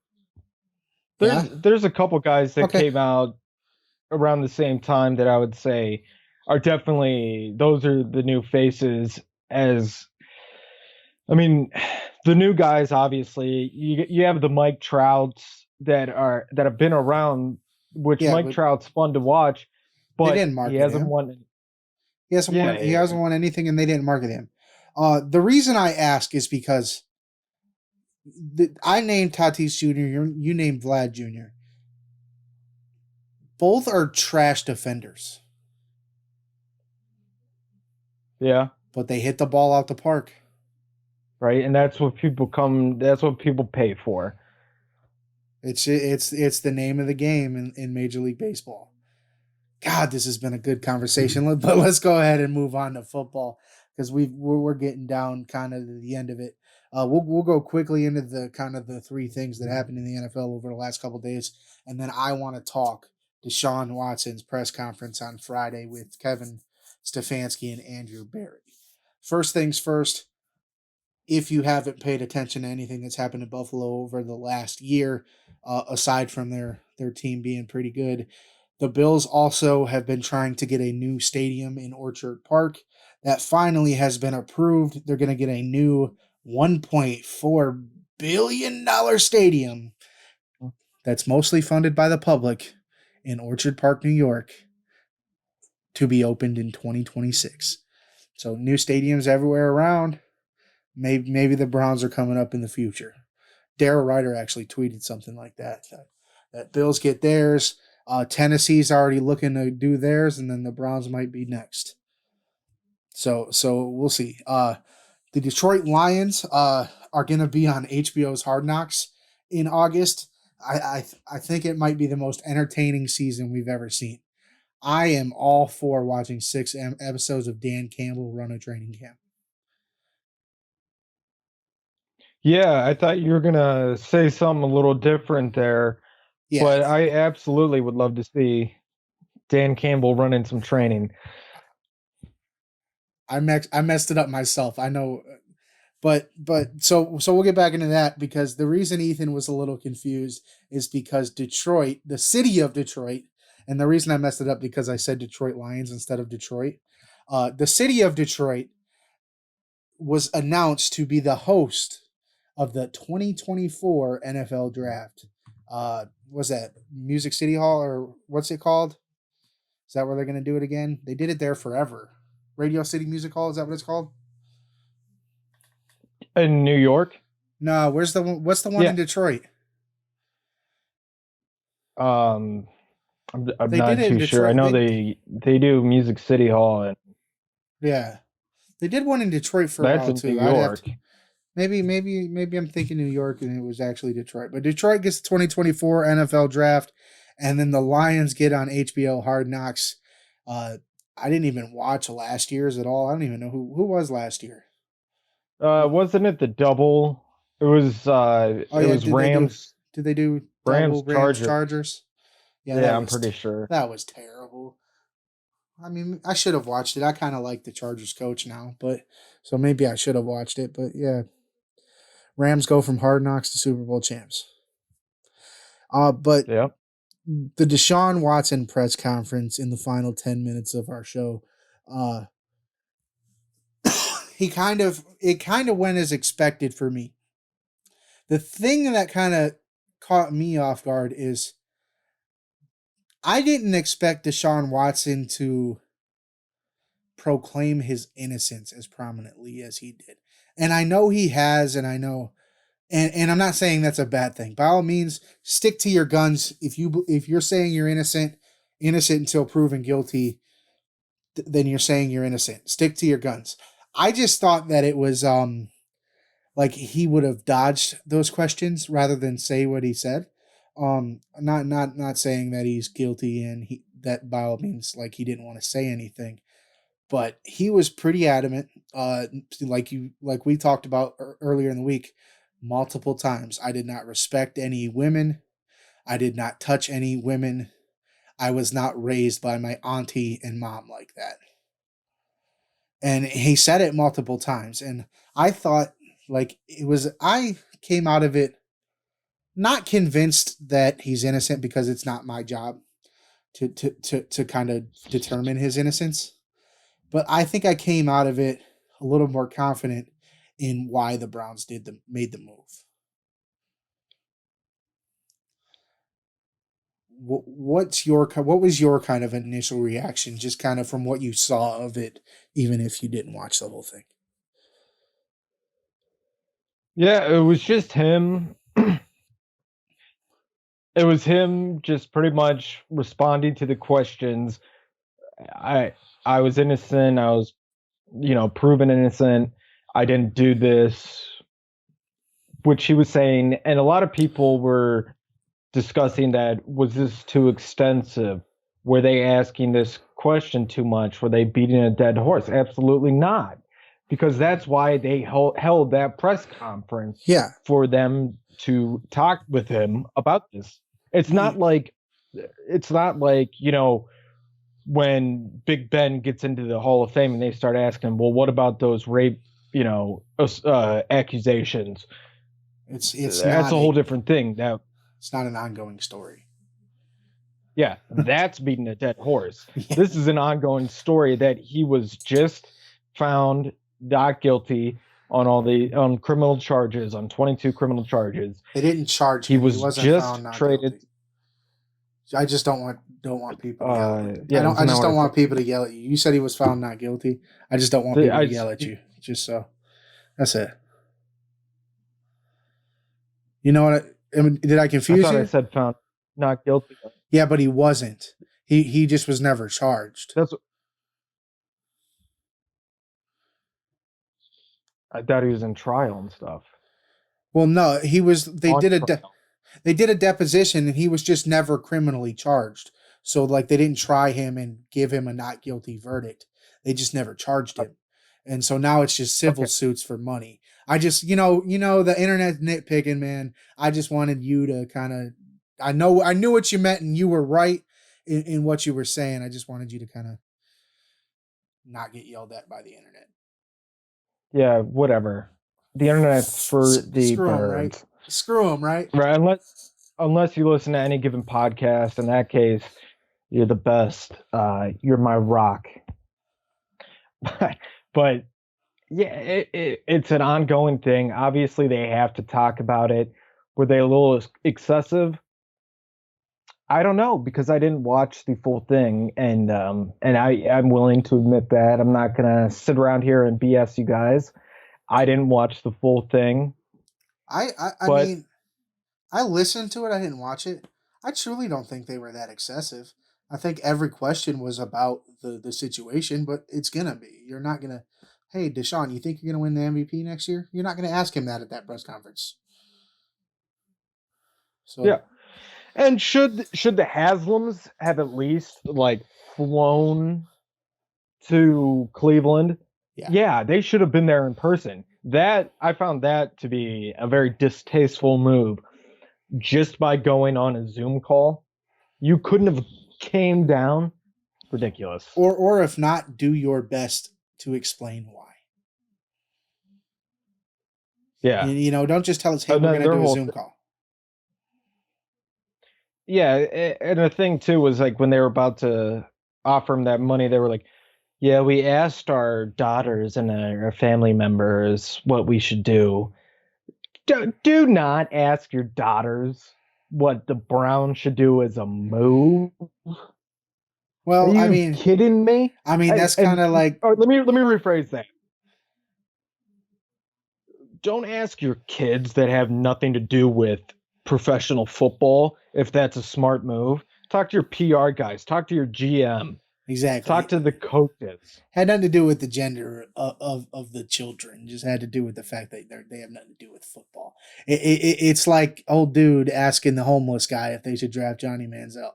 G: There's a couple guys that came out around the same time that I would say are definitely, those are the new faces. The new guys, obviously, you have the Mike Trouts that have been around, which Trout's fun to watch, but
H: didn't
G: he
H: market
G: hasn't
H: him.
G: won.
H: He hasn't
G: Yeah,
H: won. He
G: yeah,
H: hasn't won anything, and they didn't market him. The reason I ask is because I named Tatis Jr. You named Vlad Jr. Both are trash defenders,
G: yeah,
H: but they hit the ball out the park.
G: right. And that's what people come. That's what people pay for.
H: It's the name of the game in Major League Baseball. God, this has been a good conversation. But let's go ahead and move on to football because we're getting down kind of to the end of it. We'll go quickly into the kind of the three things that happened in the NFL over the last couple of days, and then I want to talk Deshaun Watson's press conference on Friday with Kevin Stefanski and Andrew Berry. First things first. If you haven't paid attention to anything that's happened in Buffalo over the last year, aside from their team being pretty good, the Bills also have been trying to get a new stadium in Orchard Park that finally has been approved. They're going to get a new $1.4 billion stadium that's mostly funded by the public in Orchard Park, New York, to be opened in 2026. So new stadiums everywhere around. Maybe the Browns are coming up in the future. Darryl Ryder actually tweeted something like that. That Bills get theirs. Tennessee's already looking to do theirs, and then the Browns might be next. So we'll see. The Detroit Lions are going to be on HBO's Hard Knocks in August. I think it might be the most entertaining season we've ever seen. I am all for watching 6 episodes of Dan Campbell run a training camp.
G: Yeah, I thought you were gonna say something a little different there,
H: Yeah,
G: but I absolutely would love to see Dan Campbell running some training.
H: I messed it up myself. I know, but so we'll get back into that because the reason Ethan was a little confused is because Detroit, the city of Detroit, and the reason I messed it up because I said Detroit Lions instead of Detroit. The city of Detroit was announced to be the host of the 2024 NFL Draft. Was that Music City Hall or what's it called? Is that where they're going to do it again? They did it there forever. Radio City Music Hall, is that what it's called?
G: In New York?
H: No, what's the one in Detroit?
G: I'm
H: They
G: not
H: did it in
G: too sure. I
H: Detroit.
G: know they do Music City Hall, and
H: Yeah. They did one in Detroit for a
G: that's
H: while
G: in
H: too.
G: New York.
H: Maybe I'm thinking New York and it was actually Detroit. But Detroit gets the 2024 NFL Draft, and then the Lions get on HBO Hard Knocks. I didn't even watch last year's at all. I don't even know who was last year.
G: Wasn't it the double? It was
H: Oh
G: it
H: yeah,
G: was Rams,
H: did they do
G: Rams,
H: double Rams
G: Chargers.
H: Chargers?
G: Yeah, I'm pretty sure.
H: That was terrible. I mean, I should have watched it. I kind of like the Chargers coach now, but so maybe I should have watched it. But yeah, Rams go from Hard Knocks to Super Bowl champs. But
G: Yeah.
H: the Deshaun Watson press conference in the final 10 minutes of our show, it kind of went as expected for me. The thing that kind of caught me off guard is I didn't expect Deshaun Watson to proclaim his innocence as prominently as he did. And I know he has, and I know, and I'm not saying that's a bad thing. By all means, stick to your guns. If you're saying you're innocent until proven guilty, then you're saying you're innocent. Stick to your guns. I just thought that it was like he would have dodged those questions rather than say what he said. Not saying that he's guilty and that by all means like he didn't want to say anything, but he was pretty adamant. Like we talked about earlier in the week, multiple times. I did not respect any women. I did not touch any women. I was not raised by my auntie and mom like that. And he said it multiple times. And I thought I came out of it not convinced that he's innocent because it's not my job to kind of determine his innocence. But I think I came out of it a little more confident in why the Browns made the move. what was your kind of initial reaction, just kind of from what you saw of it, even if you didn't watch the whole thing?
G: Yeah, it was just him. It was him just pretty much responding to the questions. I I was innocent. I was, proven innocent. I didn't do this, which he was saying, and a lot of people were discussing that. Was this too extensive? Were they asking this question too much? Were they beating a dead horse? Absolutely not, because that's why they held that press conference.
H: Yeah.
G: For them to talk with him about this. It's not like when Big Ben gets into the Hall of Fame and they start asking, well, what about those rape, accusations?
H: It's
G: That's
H: not
G: a whole different thing. Now,
H: it's not an ongoing story.
G: yeah, that's beating a dead horse.
H: Yeah.
G: This is an ongoing story that he was just found not guilty on criminal charges, on 22 criminal charges.
H: They didn't charge
G: He
H: him.
G: was
H: He wasn't
G: just
H: found not
G: traded.
H: guilty. I just don't want people to yell at
G: yeah,
H: I just don't want
G: said.
H: people to yell at you. You said he was found not guilty. I just don't want people to yell at you. Just so. That's it. You know what? Did I confuse you?
G: I said found not guilty.
H: Yeah, but he wasn't. He just was never charged.
G: That's. I thought he was in trial and stuff.
H: Well, no, he was. They did a
G: trial.
H: deposition, and he was just never criminally charged. So, like, they didn't try him and give him a not guilty verdict. They just never charged him, and so now it's just civil suits for money. I just, the internet nitpicking, man. I just wanted you to kind of. I knew what you meant, and you were right in what you were saying. I just wanted you to kind of not get yelled at by the internet.
G: Yeah, whatever. The internet's for the
H: Screw 'em,
G: birds.
H: right? Screw them, right?
G: Right, unless you listen to any given podcast. In that case, you're the best. You're my rock. But yeah, it's an ongoing thing. Obviously, they have to talk about it. Were they a little excessive? I don't know, because I didn't watch the full thing, and I'm willing to admit that. I'm not gonna sit around here and BS you guys. I didn't watch the full thing.
H: I mean, I listened to it. I didn't watch it. I truly don't think they were that excessive. I think every question was about the situation, but it's gonna be. You're not gonna. Hey, Deshaun, you think you're gonna win the MVP next year? You're not gonna ask him that at that press conference. So
G: yeah. And should the Haslams have at least flown to Cleveland? Yeah, they should have been there in person. I found that to be a very distasteful move. Just by going on a Zoom call, you couldn't have came down. Ridiculous.
H: Or if not, do your best to explain why.
G: Yeah.
H: Don't just tell us, hey, we're going to do a Zoom call.
G: Yeah, and the thing too was when they were about to offer him that money, they were like, "Yeah, we asked our daughters and our family members what we should do. Do not ask your daughters what the Browns should do as a move."
H: Well,
G: Are you kidding me?
H: I mean, that's kind of like.
G: Let me rephrase that. Don't ask your kids that have nothing to do with professional football if that's a smart move. Talk to your PR guys. Talk to your GM.
H: Exactly.
G: Talk to the coaches.
H: Had nothing to do with the gender of the children. Just had to do with the fact that they have nothing to do with football. It's like old dude asking the homeless guy if they should draft Johnny Manziel.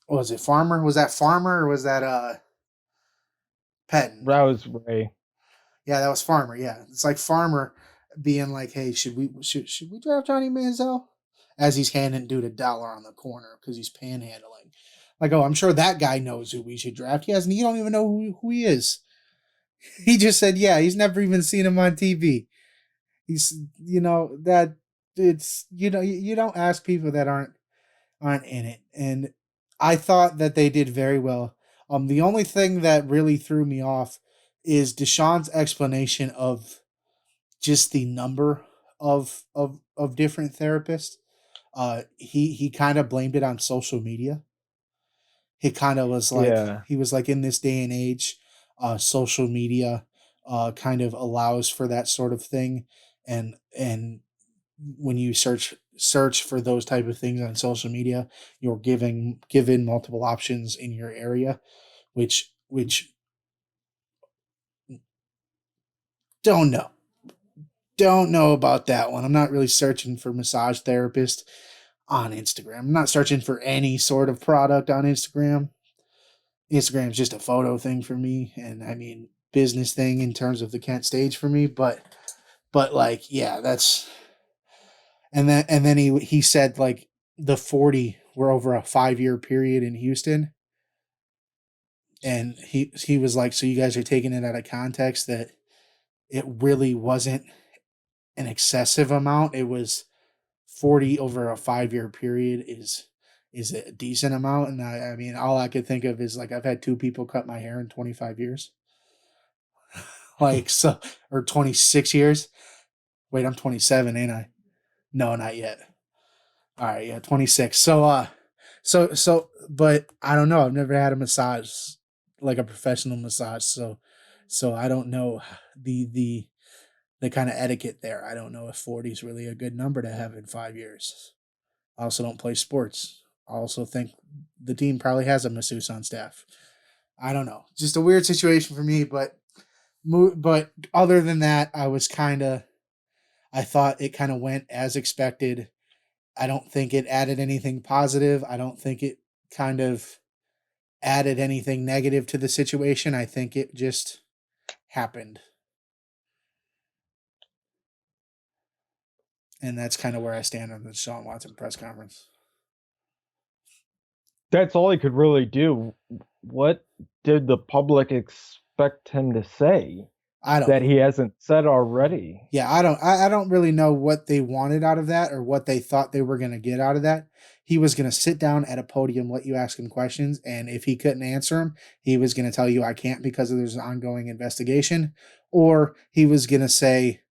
H: Was it Farmer? Was that Farmer or was that Pettin?
G: That was Ray.
H: Yeah, that was Farmer. Yeah, it's like Farmer being like, "Hey, should we draft Johnny Manziel?" As he's handing dude $1 on the corner because he's panhandling. I'm sure that guy knows who we should draft. You don't even know who he is. He just said, yeah, he's never even seen him on TV. He's, you don't ask people that aren't in it. And I thought that they did very well. The only thing that really threw me off is Deshaun's explanation of just the number of different therapists. he kind of blamed it on social media. He kind of was like,
G: Yeah.
H: he was like, in this day and age, social media kind of allows for that sort of thing, and when you search for those type of things on social media, you're given multiple options in your area, which don't know about that one. I'm not really searching for massage therapist on Instagram. I'm not searching for any sort of product on Instagram. Instagram's just a photo thing for me, and I mean business thing in terms of the Kent stage for me. But like, yeah, that's and then he said like the 40 were over a 5-year period in Houston, and he was like, so you guys are taking it out of context that it really wasn't an excessive amount. It was 40 over a 5-year period is a decent amount. And I mean, all I could think of is like, I've had 2 people cut my hair in 25 years. Like, so, or 26 years. Wait, I'm 27, ain't I? No, not yet. All right. Yeah. 26. But I don't know. I've never had a massage, like a professional massage. So I don't know the kind of etiquette there. I don't know if 40 is really a good number to have in 5 years. I also don't play sports. I also think the team probably has a masseuse on staff. I don't know. Just a weird situation for me, but other than that, I thought it kind of went as expected. I don't think it added anything positive. I don't think it kind of added anything negative to the situation. I think it just happened. And that's kind of where I stand on the Deshaun Watson press conference.
G: That's all he could really do. What did the public expect him to say
H: I don't
G: that
H: know.
G: he hasn't said already?
H: Yeah, I don't really know what they wanted out of that or what they thought they were going to get out of that. He was going to sit down at a podium, let you ask him questions, and if he couldn't answer them, he was going to tell you I can't because there's an ongoing investigation, or he was going to say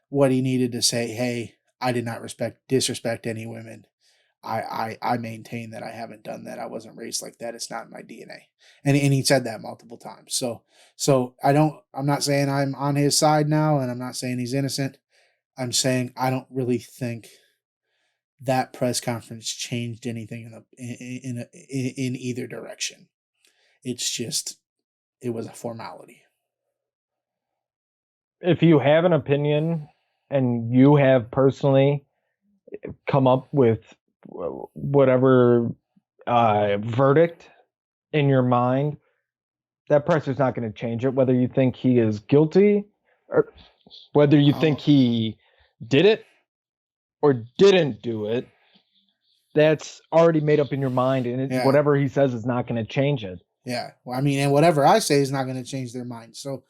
H: what he needed to say. Hey, I did not disrespect any women. I maintain that I haven't done that. I wasn't raised like that. It's not in my DNA. And he said that multiple times. So I'm not saying I'm on his side now, and I'm not saying he's innocent. I'm saying I don't really think that press conference changed anything in either direction. It's just, it was a formality.
G: If you have an opinion and you have personally come up with whatever verdict in your mind, that presser's not going to change it, whether you think he is guilty or whether you think he did it or didn't do it. That's already made up in your mind, and whatever he says is not going to change it.
H: Yeah, well, I mean, and whatever I say is not going to change their mind. So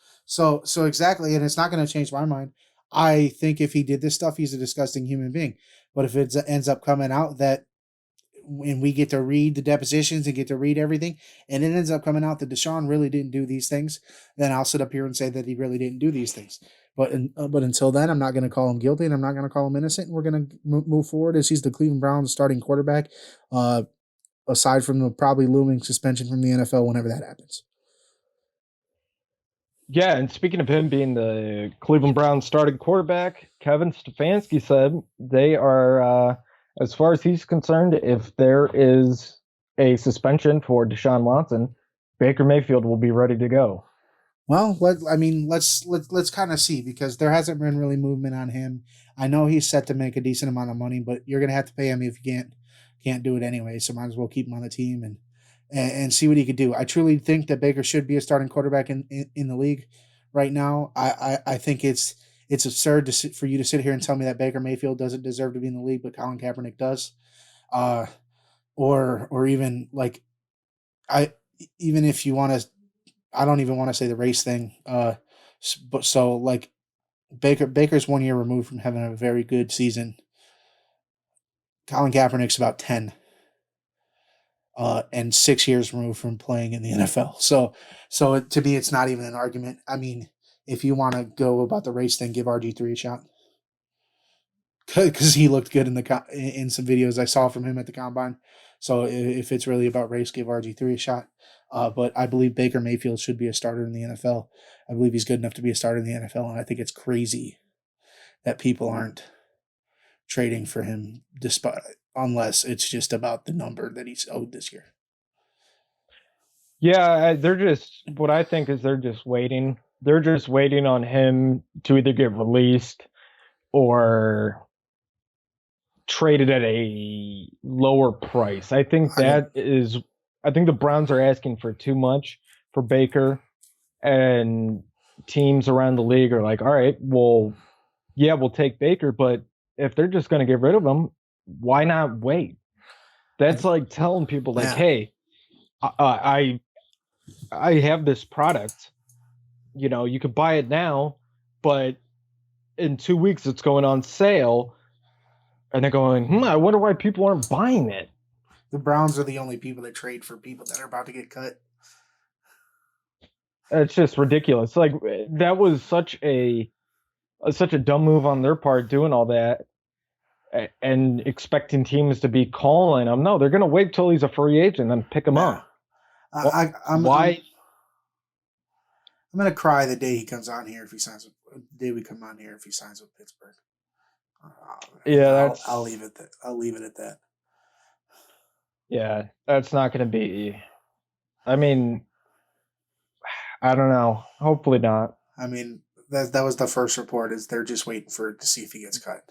H: exactly, and it's not going to change my mind. I think if he did this stuff, he's a disgusting human being. But if it ends up coming out that when we get to read the depositions and get to read everything, and it ends up coming out that Deshaun really didn't do these things, then I'll sit up here and say that he really didn't do these things. But until then, I'm not going to call him guilty, and I'm not going to call him innocent. And we're going to move forward as he's the Cleveland Browns starting quarterback, aside from the probably looming suspension from the NFL whenever that happens.
G: Yeah, and speaking of him being the Cleveland Browns starting quarterback, Kevin Stefanski said they are, as far as he's concerned, if there is a suspension for Deshaun Watson, Baker Mayfield will be ready to go.
H: Well, let's kind of see, because there hasn't been really movement on him. I know he's set to make a decent amount of money, but you're gonna have to pay him if you can't do it anyway. So might as well keep him on the team and see what he could do. I truly think that Baker should be a starting quarterback in the league right now. I think it's absurd for you to sit here and tell me that Baker Mayfield doesn't deserve to be in the league, but Colin Kaepernick does. Or even like even if you want to. I don't even want to say the race thing. But so like Baker's 1 year removed from having a very good season. Colin Kaepernick's about 10. And 6 years removed from playing in the NFL. So to me, it's not even an argument. I mean, if you want to go about the race thing, give RG3 a shot. because he looked good in some videos I saw from him at the combine. So if it's really about race, give RG3 a shot. But I believe Baker Mayfield should be a starter in the NFL. I believe he's good enough to be a starter in the NFL, and I think it's crazy that people aren't trading for him, unless it's just about the number that he's owed this year.
G: Yeah, what I think is they're just waiting. They're just waiting on him to either get released or traded at a lower price. I think I think the Browns are asking for too much for Baker, and teams around the league are like, all right, well, yeah, we'll take Baker, but if they're just going to get rid of him, why not wait? That's like telling people like, hey, I have this product, you could buy it now, but in 2 weeks it's going on sale. And they're going, I wonder why people aren't buying it.
H: The Browns are the only people that trade for people that are about to get cut.
G: It's just ridiculous. Like, that was such a dumb move on their part, doing all that and expecting teams to be calling him. No, they're going to wait till he's a free agent and pick him up.
H: I'm
G: why?
H: I'm going to cry the day he comes on here if he signs with Pittsburgh.
G: Yeah,
H: I'll leave it at that.
G: Yeah, that's not going to be. I mean, I don't know. Hopefully not.
H: I mean, that was the first report. Is they're just waiting to see if he gets cut.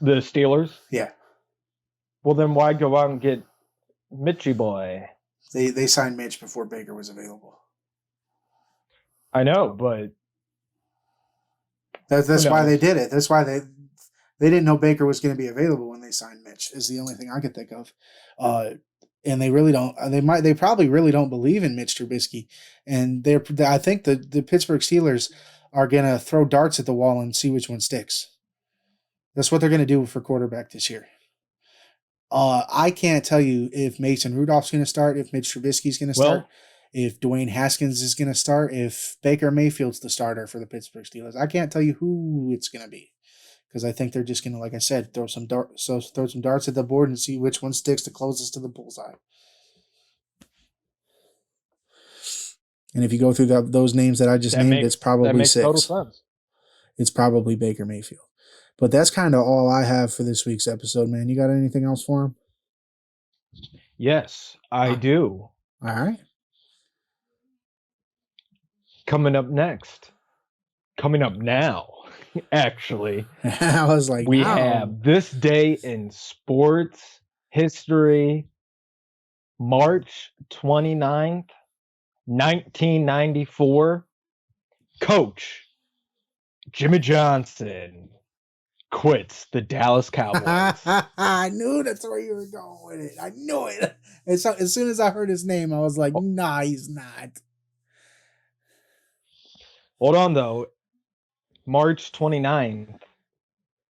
G: The Steelers?
H: Yeah.
G: Well, then why go out and get Mitchie boy?
H: They signed Mitch before Baker was available.
G: I know, but
H: that's why they did it. That's why they didn't know Baker was going to be available when they signed Mitch. Is the only thing I could think of. And they really don't. They probably really don't believe in Mitch Trubisky. And I think the Pittsburgh Steelers are going to throw darts at the wall and see which one sticks. That's what they're going to do for quarterback this year. I can't tell you if Mason Rudolph's going to start, if Mitch Trubisky's going to start, if Dwayne Haskins is going to start, if Baker Mayfield's the starter for the Pittsburgh Steelers. I can't tell you who it's going to be, because I think they're just going to, like I said, throw some darts at the board and see which one sticks the closest to the bullseye. And if you go through those names that I just named, it's probably 6.
G: Total sense.
H: It's probably Baker Mayfield. But that's kind of all I have for this week's episode, man. You got anything else for him?
G: Yes, I do.
H: All right.
G: Coming up now, actually.
H: I was like,
G: we have this day in sports history, March 29th, 1994. Coach Jimmy Johnson quits the Dallas Cowboys.
H: I knew that's where you were going with it. I knew it. And so, as soon as I heard his name, I was like, nah, he's not.
G: Hold on, though. March 29th,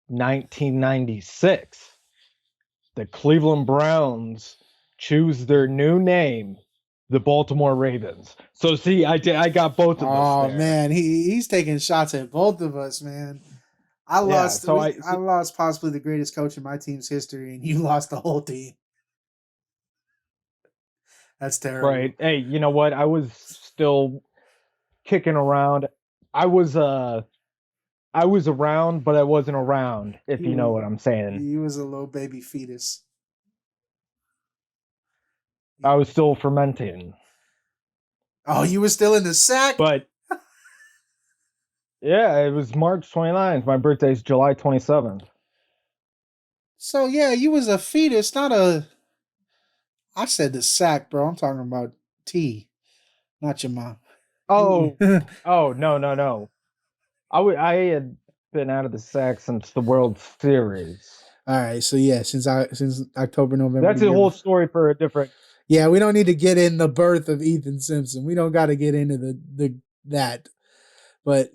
G: 1996. The Cleveland Browns choose their new name, the Baltimore Ravens. So, see, I got both of us.
H: Oh, man. He's taking shots at both of us, man. I lost possibly the greatest coach in my team's history, and you lost the whole team. That's terrible.
G: Right. Hey, you know what? I was still kicking around. I was around, but I wasn't around, if you know what I'm saying.
H: He was a little baby fetus.
G: I was still fermenting.
H: Oh, you were still in the sack?
G: But yeah, it was March 29th. My birthday's July 27th.
H: So, yeah, you was a fetus, not a... I said the sack, bro. I'm talking about tea, not your mom.
G: Oh, no. I had been out of the sack since the World Series.
H: All right, so yeah, since October, November.
G: That's a whole story for a different...
H: Yeah, we don't need to get in the birth of Ethan Simpson. We don't got to get into that. But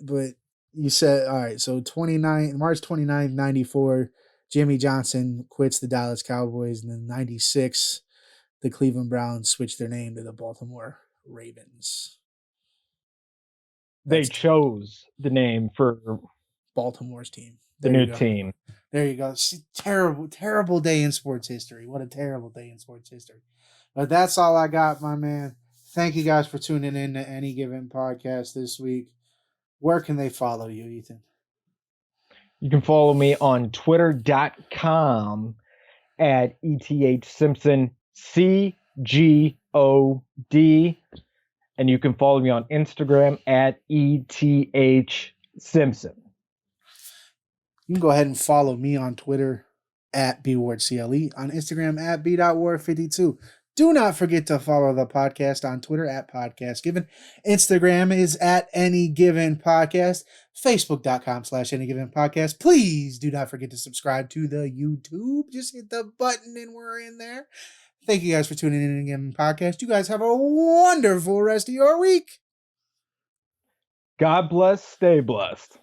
H: you said, all right, so March 29th, 94, Jimmy Johnson quits the Dallas Cowboys, and then 96, the Cleveland Browns switched their name to the Baltimore Ravens.
G: They chose the name for
H: Baltimore's team.
G: the new team.
H: There you go. Terrible, terrible day in sports history. What a terrible day in sports history. But that's all I got, my man. Thank you guys for tuning in to Any Given Podcast this week. Where can they follow you, Ethan?
G: You can follow me on twitter.com at ETH Simpson CGOD. And you can follow me on Instagram at ETH Simpson.
H: You can go ahead and follow me on Twitter at BWardCLE, on Instagram at B.Ward52. Do not forget to follow the podcast on Twitter at Podcast Given. Instagram is at Any Given Podcast. Facebook.com/Any Given Podcast. Please do not forget to subscribe to the YouTube. Just hit the button and we're in there. Thank you guys for tuning in to Any Given Podcast. You guys have a wonderful rest of your week.
G: God bless. Stay blessed.